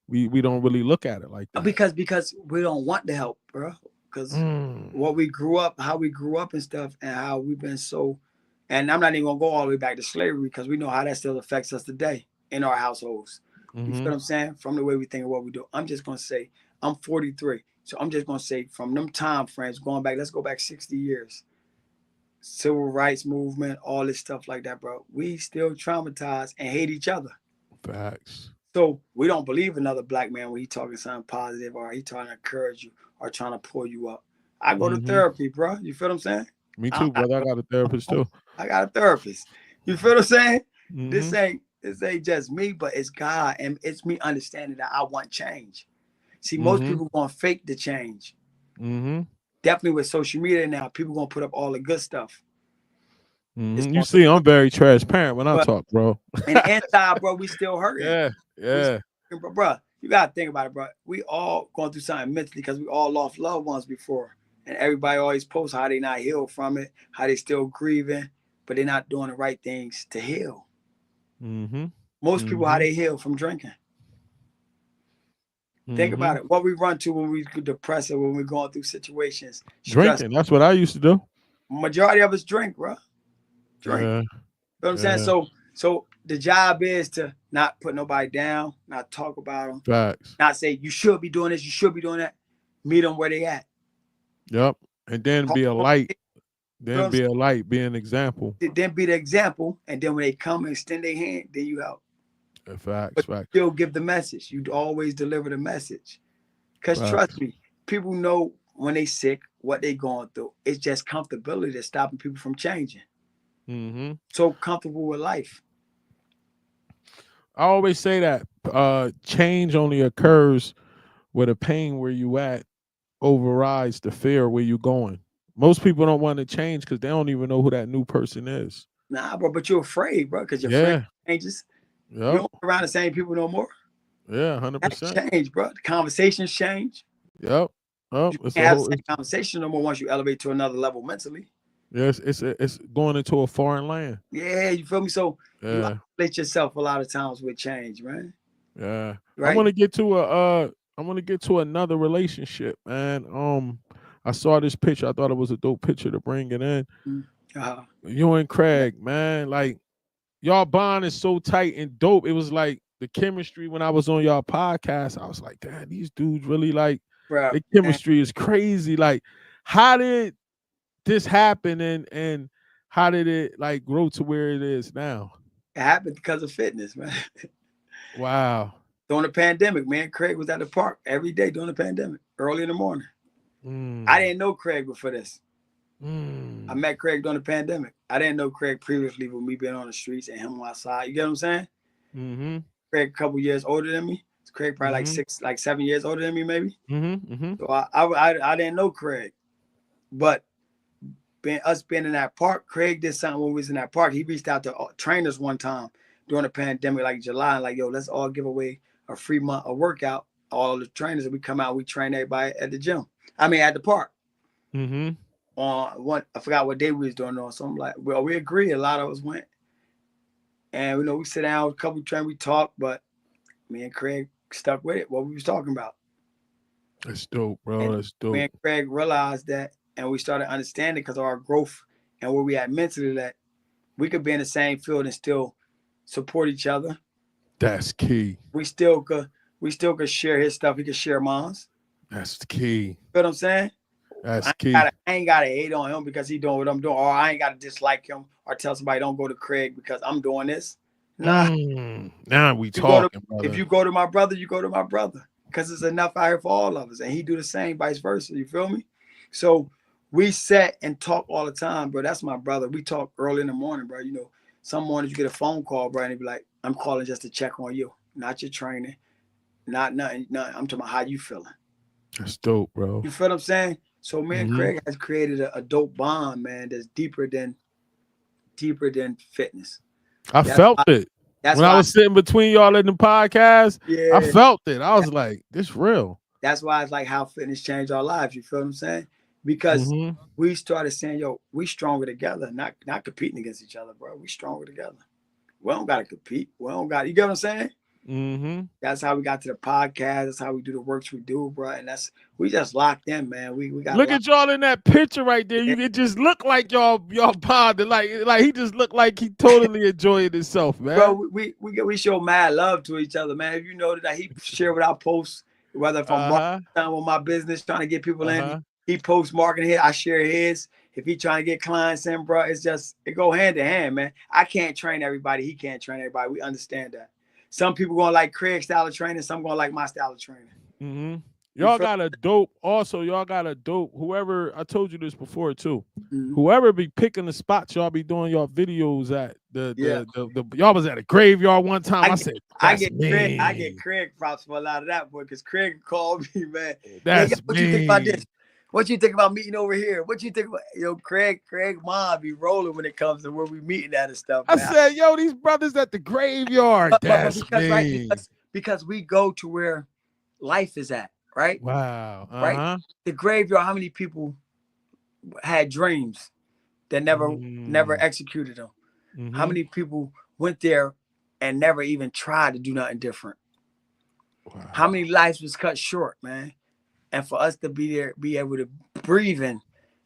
we don't really look at it like that because we don't want the help, bro. Because what we grew up, how we grew up and stuff, and how we've been so. And I'm not even gonna go all the way back to slavery because we know how that still affects us today in our households. You feel what I'm saying? From the way we think of what we do. I'm just gonna say I'm 43, so I'm just gonna say from them time frames going back. Let's go back 60 years. Civil rights movement, all this stuff like that, bro. We still traumatized and hate each other. Facts. So we don't believe another black man when he talking something positive or he trying to encourage you or trying to pull you up. I go to therapy, bro. You feel what I'm saying? Me too, brother. I got a therapist too. I got a therapist. You feel what I'm saying? This ain't just me, but it's God, and it's me understanding that I want change. See, most people want to fake the change. Definitely with social media now, people gonna put up all the good stuff. You see, I'm very transparent when I talk, bro. And inside, bro, we still hurting. Yeah. Bro, you gotta think about it, bro. We all going through something mentally because we all lost loved ones before, and everybody always posts how they not healed from it, how they still grieving, but they're not doing the right things to heal. Most people, how Mm-hmm. they heal from drinking. Think Mm-hmm. about it. What we run to when we depressed or when we're going through situations, stress. Drinking. That's what I used to do. Majority of us drink, bro. Drink. Yeah. You know what I'm saying? Yeah. So the job is to not put nobody down, not talk about them, Facts. not say you should be doing this, you should be doing that. Meet them where they at. Yep. And then Call be a them, light. you know what Then I'm be a light. Be an example. saying? Then be the example, and then when they come and extend their hand, then you help. Facts. But Facts. still give the message. You always deliver the message. Cause trust Facts. me, people know when they sick what they going through. It's just comfortability that's stopping people from changing. Mm-hmm. So comfortable with life. I always say that change only occurs where the pain where you at overrides the fear where you going. Most people don't want to change because they don't even know who that new person is. Nah, bro, but you're afraid, bro, because you're afraid Yeah. of changes. You Yep. don't be around the same people no more. Yeah. That 100%. changed, bro. The conversations change. Yep. Yep. You It's can't a have the whole. same conversation no more once you elevate to another level mentally. Yes. It's going into a foreign land. Yeah, you feel me? So you Yeah. isolate yourself a lot of times with change, man. Yeah. I Right? want to get to I want to get to another relationship, man. I saw this picture. I thought it was a dope picture to bring it in. Uh, You and Craig, man, like y'all bond is so tight and dope. It was like the chemistry when I was on y'all podcast. I was like, damn, these dudes really like bro, the man, chemistry is crazy. Like, how did this happen and how did it like grow to where it is now? it happened because of fitness, man. Wow. During the pandemic, man, Craig was at the park every day during the pandemic, early in the morning. I Mm, didn't know Craig before this. I mm, met Craig during the pandemic. I didn't know Craig previously with me being on the streets and him outside. You get what I'm saying? mm-hmm, Craig a couple years older than me. Craig probably like mm-hmm, 7 years older than me, maybe. mm-hmm, mm-hmm. So I didn't know Craig, but being in that park, Craig did something when we was in that park. He reached out to trainers one time during the pandemic, like July, like, yo, let's all give away a free month of workout. All the trainers that we come out, we train everybody at the gym. I mean, at the park. Mm-hmm. On one, I forgot what day we was doing on. So I'm like, well, we agree. A lot of us went, and we sit down with a couple of trainers, we talked, but me and Craig stuck with it. What we was talking about, That's dope, bro. and That's me dope. and Craig realized that, and we started understanding because of our growth and where we at mentally that we could be in the same field and still support each other. That's key. We still could share his stuff. He could share mine. That's the key. You know what I'm saying? That's key. I ain't gotta hate on him because he doing what I'm doing, or I ain't gotta dislike him or tell somebody don't go to Craig because I'm doing this. Nah, Now we you go to talking, if brother. you go to my brother, you go to my brother because it's enough out here for all of us, and he do the same, vice versa. You feel me? So we sat and talk all the time, bro. That's my brother. We talk early in the morning, bro. Some mornings you get a phone call, bro, and he be like, "I'm calling just to check on you, not your training, not nothing. I'm talking about how you feeling." That's dope, bro. You feel what I'm saying? So man, Mm-hmm. Craig has created a dope bond, man, that's deeper than fitness. I That's felt why, it. that's When I why was sitting between y'all in the podcast, I yeah, felt it. I was like, this real. that's why it's like how fitness changed our lives. You feel what I'm saying? Because Mm-hmm. we started saying, yo, we stronger together, not competing against each other, bro. We stronger together. We don't gotta compete. We don't got you get what I'm saying? Mm-hmm. That's how we got to the podcast. That's how we do the works we do, bro. And we just locked in, man. We got a Look lot. at y'all in that picture right there. Yeah. It just looked like y'all bonded. Like he just looked like he totally enjoyed himself, man. Bro, we show mad love to each other, man. If you know that he share what I post, whether if I'm marketing Uh-huh. with my business, trying to get people in, Uh-huh. he posts marketing here, I share his. If he trying to get clients in, bro, it go hand in hand, man. I can't train everybody. He can't train everybody. We understand that. Some people gonna like Craig's style of training. Some gonna like my style of training. Mm-hmm. You Y'all feel? got a dope. Also, y'all got a dope. Whoever I told you this before too. Mm-hmm. Whoever be picking the spots y'all be doing y'all videos at Yeah. the y'all was at a graveyard one time. I I get, said that's I get me. Craig props for a lot of that, boy, because Craig called me, man. Yo, That's what you think about this? me. What you think about meeting over here? What you think about Craig mom be rolling when it comes to where we meeting at and stuff, I man. said, yo, these brothers at the graveyard. But That's because right, me. because we go to where life is at, right? Wow. Right? Uh-huh. The graveyard, how many people had dreams that never Mm. executed them? How Mm-hmm. many people went there and never even tried to do nothing different. Wow. How many lives was cut short, man? And for us to be there, be able to breathe in,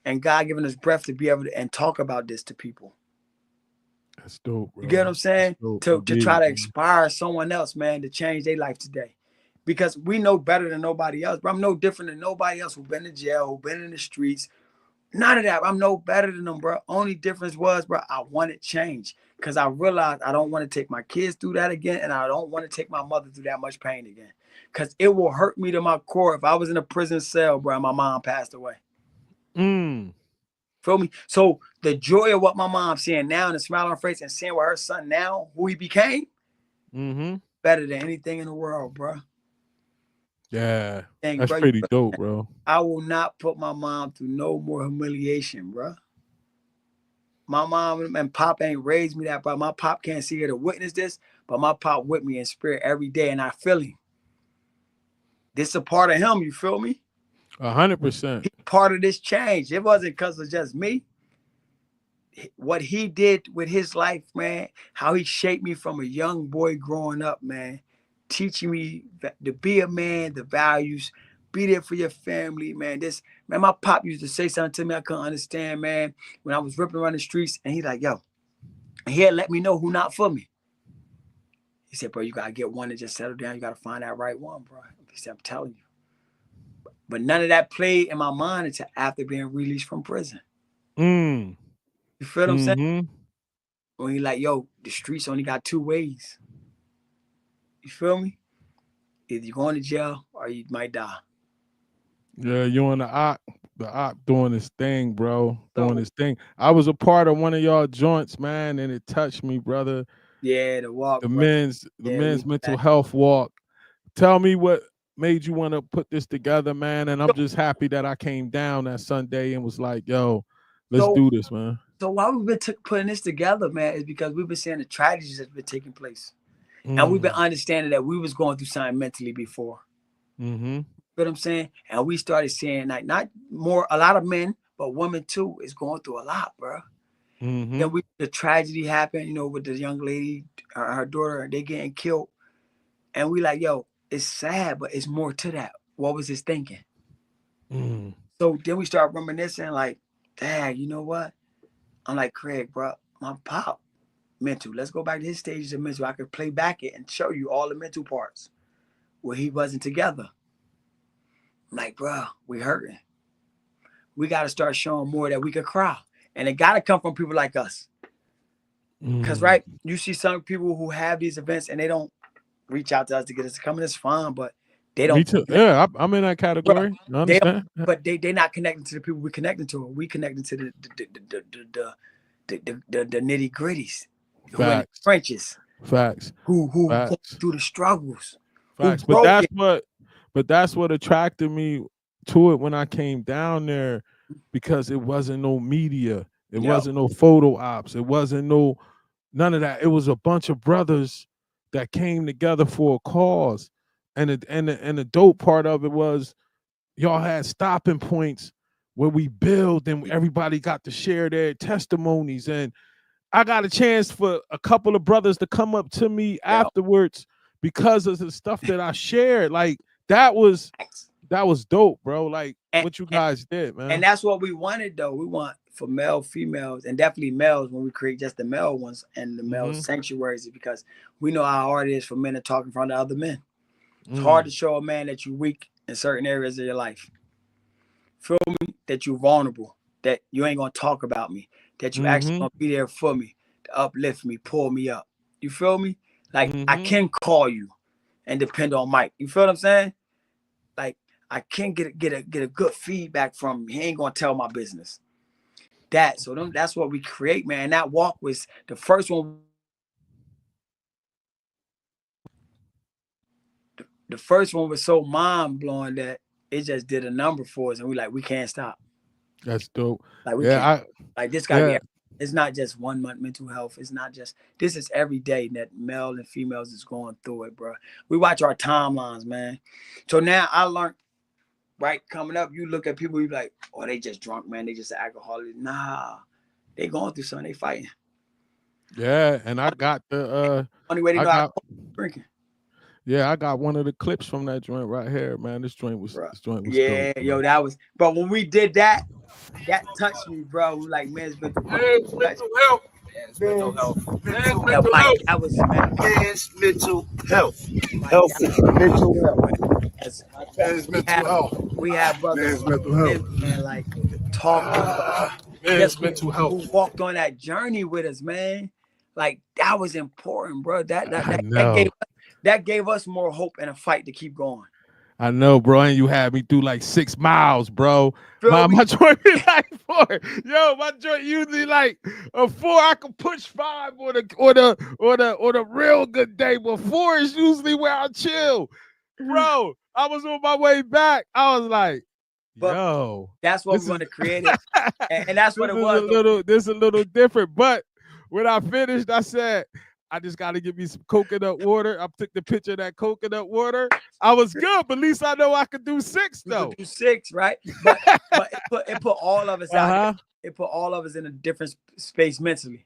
and God giving us breath to be able to and talk about this to people. That's dope, You get what bro. I'm That's saying? dope. To try Indeed, to man. inspire someone else, man, to change their life today. Because we know better than nobody else. But I'm no different than nobody else who been in jail, who been in the streets. None of that. I'm no better than them, bro. Only difference was, bro, I wanted change. Because I realized I don't want to take my kids through that again. And I don't want to take my mother through that much pain again. Because it will hurt me to my core if I was in a prison cell, bro, and my mom passed away. Mm. Feel me? So the joy of what my mom's seeing now and the smile on her face and seeing what her son now, who he became, Mm-hmm. better than anything in the world, bro. Yeah. Dang, That's bro, pretty dope, bro. I will not put my mom through no more humiliation, bro. My mom and pop ain't raised me that, but my pop can't see her to witness this, but my pop with me in spirit every day, and I feel him. This is a part of him, you feel me? 100%. He part of this change. It wasn't because of just me. What he did with his life, man, how he shaped me from a young boy growing up, man, teaching me to be a man, the values, be there for your family, man. This, man, my pop used to say something to me I couldn't understand, man, when I was ripping around the streets, and he like, yo, he had let me know who not for me. He said, bro, you gotta get one and just settle down. You gotta find that right one, bro. He said, I'm telling you. But none of that played in my mind until after being released from prison. Mm. You feel what I'm saying? Mm-hmm. When he like, yo, the streets only got two ways. You feel me? Either you're going to jail or you might die. Yeah, you and the op doing his thing, bro. Doing So his thing. I was a part of one of y'all joints, man, and it touched me, brother. yeah, the walk, The bro. men's the Yeah, we men's mental back. health walk. Tell me what made you want to put this together, man. And I'm So, just happy that I came down that Sunday and was like, yo, let's so, do this, man. so why we've been putting this together, man, is because we've been seeing the tragedies that's been taking place, and we've been Mm. understanding that we was going through something mentally before. Mm-hmm. You know what I'm saying? And we started seeing like not more a lot of men, but women too is going through a lot, bro. Mm-hmm. Then the tragedy happened, with the young lady, her daughter, they getting killed, and we like, yo, it's sad, but it's more to that. What was his thinking? Mm. So then we start reminiscing, like, dad, you know what? I'm like, Craig, bro, my pop, mental. Let's go back to his stages of mental. I could play back it and show you all the mental parts where he wasn't together. I'm like, bro, we hurting. We got to start showing more that we could cry. And it got to come from people like us. Because, Mm. right, you see some people who have these events and they don't reach out to us to get us to come in. It's fine, but they Me don't too. connect. Yeah, I'm in that Bro, category. I they don't, understand. but they not connecting to the people we connecting to. We connecting to the nitty gritties, who in the Facts. trenches, Facts. who going Facts. through the struggles, who Facts. broken. But that's what attracted me to it when I came down there, because it wasn't no media. It Yo, wasn't no photo ops. It wasn't no none of that. It was a bunch of brothers that came together for a cause. And the dope part of it was y'all had stopping points where we build and everybody got to share their testimonies. And I got a chance for a couple of brothers to come up to me yo, afterwards because of the stuff that I shared. Like that was dope, bro. Like and, what you and guys did, and man. that's what we wanted though. We want for male, females, and definitely males when we create just the male ones and the male Mm-hmm. sanctuaries, because we know how hard it is for men to talk in front of other men. It's hard Mm. to show a man that you're weak in certain areas of your life. Feel me? That you're vulnerable. That you ain't gonna talk about me. That you actually Mm-hmm. gonna be there for me, to uplift me, pull me up. You feel me? Like I Mm-hmm. can call you and depend on Mike. You feel what I'm saying? Like I can get a good feedback from him. He ain't gonna tell my business. That's what we create, man. That walk was the first one. The first one was so mind blowing that it just did a number for us, and we can't stop. That's dope. Like we Yeah, can't. Like this got to be. yeah. It's not just one month mental health. It's not just this is every day that male and females is going through it, bro. We watch our timelines, man. So now I learned, right, coming up, you look at people, you be like, oh, they just drunk, man. They just alcoholic. Nah, they going through something. They fighting. Yeah, and I got the Only way to I know how got drinking. yeah, I got one of the clips from that joint right here, man. Bro. This joint was dope, Yeah, yo, bro. that was. But when we did that, that touched me, bro. Like, man's mental health. Man's Touched mental health. Man's mental man. health. Man's Yeah, mental Mike, health. that was man. Man's mental health. Mike, Health that is was mental real, man. health. 'Cause Man's we mental have health. brothers Man's mental in, health. man, like talk to us. Just Man's mental who health. walked on that journey with us, man. Like that was important, bro. I know. That gave us more hope and a fight to keep going. I know, bro. And you had me do like 6 miles, bro. Feel me? My joint be like 4. Yo, my joint usually like a 4. I can push 5 on the real good day, but 4 is usually where I chill. Bro, I was on my way back. I was like, But yo, that's what this we're is going to create it. And that's what this it is was, though. this is a little different. But when I finished, I said, I just got to give me some coconut water. I took the picture of that coconut water. I was good, but at least I know I could do 6 We could though. do 6, right? But it put all of us out there. Uh-huh. It put all of us in a different space mentally.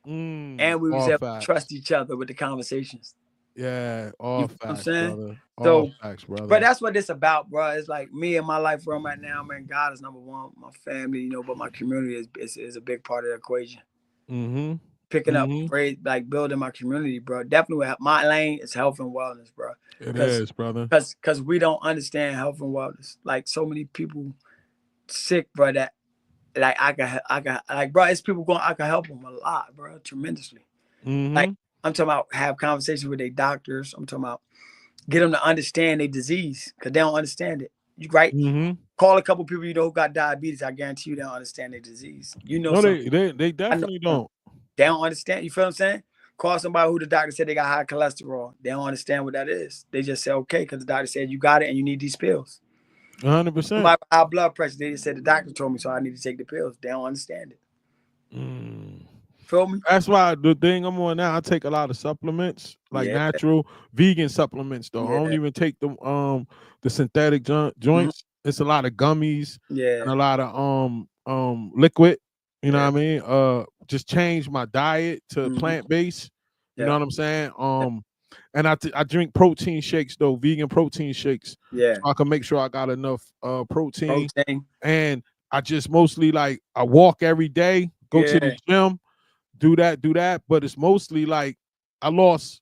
And we was All able to facts. trust each other with the conversations. Yeah, You all know what I'm facts, saying? brother. All So, facts, but brother. that's what it's about, bro. It's like me and my life where I'm at now, man. God is number one. My family, but my community is a big part of the equation. Mm-hmm. Picking up, Mm-hmm. like building my community, bro. Definitely, my lane is health and wellness, bro. It Because is, brother. because we don't understand health and wellness. Like so many people sick, bro. That like I can like, bro. It's people going. I can help them a lot, bro. Tremendously. Like Mm-hmm. I'm talking about have conversations with their doctors. I'm talking about get them to understand their disease because they don't understand it. You right? Mm-hmm. Call a couple people you know who got diabetes. I guarantee you they don't understand their disease. You know No, some. they I know definitely some. don't. They don't understand. You feel what I'm saying? Call somebody who the doctor said they got high cholesterol. They don't understand what that is. They just say okay because the doctor said you got it and you need these pills. 100%. Somebody with high blood pressure. They just said the doctor told me so I need to take the pills. They don't understand it. Mm. Feel me? That's why the thing I'm on now, I take a lot of supplements, like Yeah. natural vegan supplements though. I don't Yeah. even take the synthetic Mhm. joints. It's a lot of gummies and Yeah. a lot of liquid. You know Yeah. what I mean? Just change my diet to Mhm. plant-based. You know Yeah. what I'm saying? And I drink protein shakes though, vegan protein shakes, Yeah. so I can make sure I got enough protein. Protein. And I just mostly like I walk every day, go to the Yeah. gym, do that. But it's mostly like I lost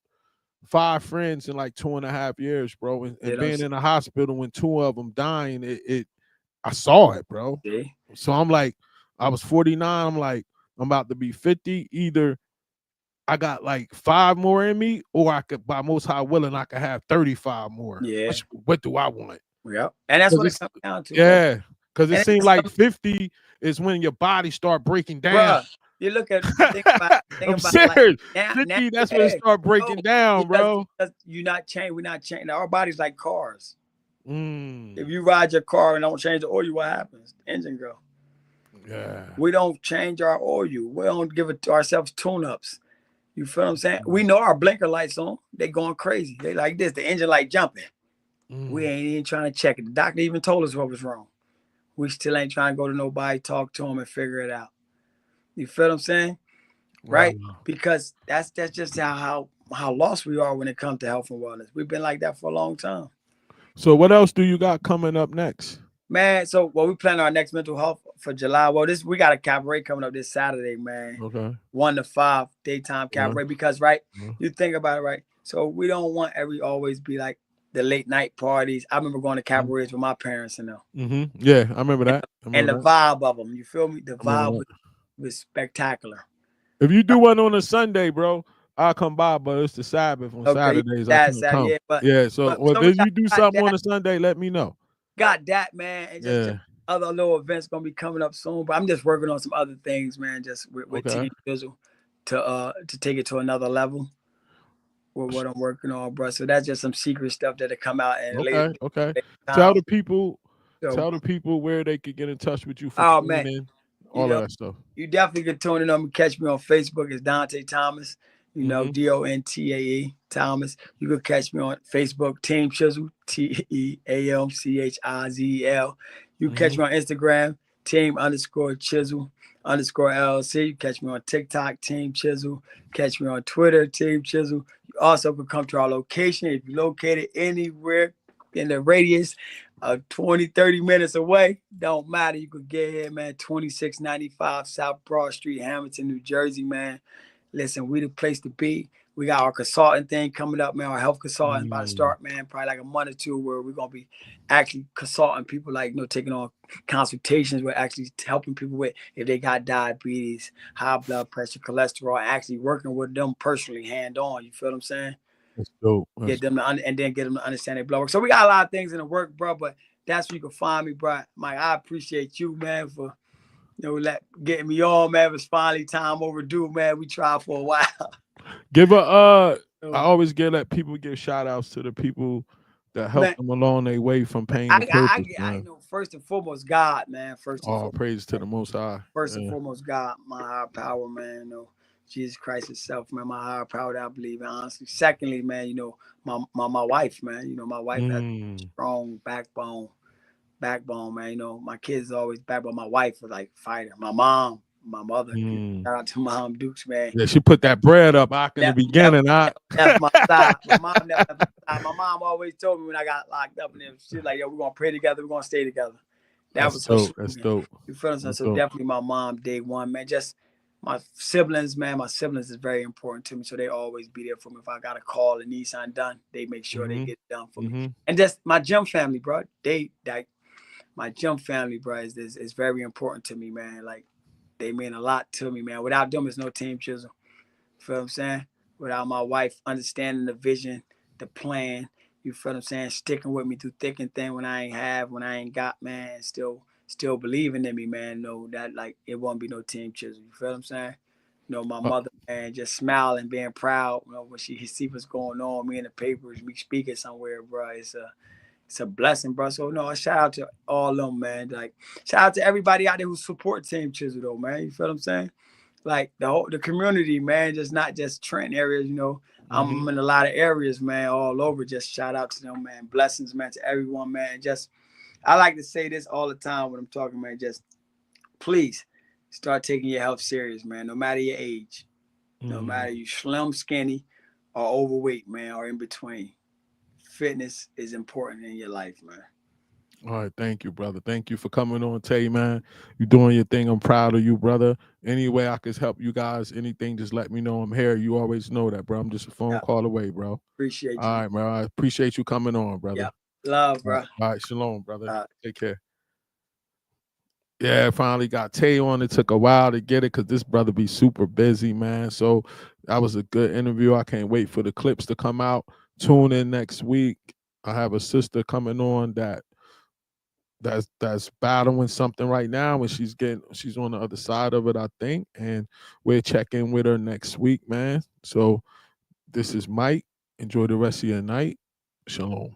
5 friends in like 2.5 years, bro. You And know what I'm being saying? in the hospital when 2 of them dying, it I saw it, bro. See? So I'm like, I was 49. I'm like, I'm about to be 50. Either I got like 5 more in me, or I could, by most high willing, I could have 35 more. Yeah. What do I want? Yep. And that's 'Cause what it it's comes down to, bro. yeah, because it And seemed it's like 50 is when your body start breaking down. bruh, you look at think I'm about like serious. now 50, that's when it yeah. start No, breaking down, bro. because you're not changed. We're not changing. Our body's like cars. If Mm, you ride your car and don't change the oil, what happens? The engine go. yeah. We don't change our oil. We don't give it to ourselves tune-ups. You feel what I'm saying? We know our blinker lights on. They going crazy. They like this. The engine light jumping. We Mm. ain't even trying to check it. The doctor even told us what was wrong. We still ain't trying to go to nobody, talk to them, and figure it out. You feel what I'm saying? Wow. Right? Because that's just how lost we are when it comes to health and wellness. We've been like that for a long time. So what else do you got coming up next? Man, so we plan our next mental health for July. Well, we got a cabaret coming up this Saturday, man. Okay. 1 to 5 daytime cabaret. Because right, Uh-huh. you think about it, right? So we don't want always be like the late night parties. I remember going to cabarets with my parents and them. Mm-hmm. Yeah, I remember that. And the vibe of them, you feel me? The I remember vibe that. was spectacular. If you do one on a Sunday, bro, I'll come by, but it's the Sabbath on Okay, Saturdays. I that's can't sad, come. yeah. But Yeah, so well, so we if you do got something on that, a Sunday, let me know. man, and just Yeah. other little events gonna be coming up soon. But I'm just working on some other things, man. Just with Okay. Team CHIZEL to take it to another level with what I'm working on, bro. So that's just some secret stuff that'll come out in later Okay. Tell time. the people, So, where they could get in touch with you for oh man, training, you all of know, that stuff. you definitely can tune in on me. Catch me on Facebook. It's Dontae Thomas. Mm-hmm. Dontae Thomas. You can catch me on Facebook, Team CHIZEL, TEAMCHIZEL. You can catch me on Instagram, team_CHIZEL_LLC. You catch me on TikTok, Team Chisel. Catch me on Twitter, Team Chisel. You also can come to our location if you're located anywhere in the radius of 20, 30 minutes away. Don't matter. You could get here, man. 2695 South Broad Street, Hamilton, New Jersey, man. Listen, we the place to be. We got our consulting thing coming up, man. Our health consulting about to start, man. Probably like a month or two, where we're gonna be actually consulting people, like taking on consultations. We're actually helping people with if they got diabetes, high blood pressure, cholesterol, actually working with them personally, hand on. You feel what I'm saying? That's dope. Get them to and then get them to understand their blood work. So we got a lot of things in the work, bro. But that's where you can find me, bro. Mike, I appreciate you, man, for getting me on, man. It was finally time overdue, man. We tried for a while. Give a I always let people give shout outs to the people that helped them along their way from pain to purpose. I know first and foremost God, man. Praise to the Most High. First and foremost God, my higher power, man. Jesus Christ Himself, man. My higher power that I believe in, honestly. Secondly, man, my wife, man. My wife has a strong backbone, man. My kids always backbone. My wife was like fighter. My mom, my mother. Shout out to Mom Dukes, man. Yeah, she put that bread up in the beginning. That's my side. My mom never left my side. My mom always told me when I got locked up, and she was like, "Yo, we're gonna pray together. We're gonna stay together." That's dope. That's dope. You feel what I'm saying? So definitely my mom, day one, man. Just my siblings, man. My siblings is very important to me, so they always be there for me. If I got a call and need something done, they make sure they get it done for me. And just my gym family, bro. My gym family, bro, is very important to me, man. Like, they mean a lot to me, man. Without them, there's no Team Chisel. Feel what I'm saying? Without my wife understanding the vision, the plan, you feel what I'm saying? Sticking with me through thick and thin when I ain't got, man. Still believing in me, man. That like it won't be no Team Chisel. You feel what I'm saying? My mother, man, just smiling, being proud. When she see what's going on, me in the papers, me speaking somewhere, bro. It's a blessing, bro. So no, shout out to all of them, man. Like, shout out to everybody out there who support Team Chisel, though, man. You feel what I'm saying? Like the community, man, just not just Trenton areas, I'm in a lot of areas, man, all over. Just shout out to them, man. Blessings, man, to everyone, man. Just I like to say this all the time when I'm talking, man. Just please start taking your health serious, man. No matter your age, no matter you slim, skinny, or overweight, man, or in between. Fitness is important in your life, man. All right, thank you, brother. Thank you for coming on, Tay, man. You're doing your thing. I'm proud of you, brother. Any way I can help you guys, anything, just let me know. I'm here. You always know that, bro. I'm just a phone call away, bro. Appreciate you. All right, bro. I appreciate you coming on, brother. Love, bro. All right, shalom, brother. Take care. Yeah, finally got Tay on. It took a while to get it because this brother be super busy, man. So that was a good interview. I can't wait for the clips to come out. Tune in next week. I have a sister coming on that's battling something right now, and she's on the other side of it, I think. And we'll check in with her next week, man. So this is Mike. Enjoy the rest of your night. Shalom.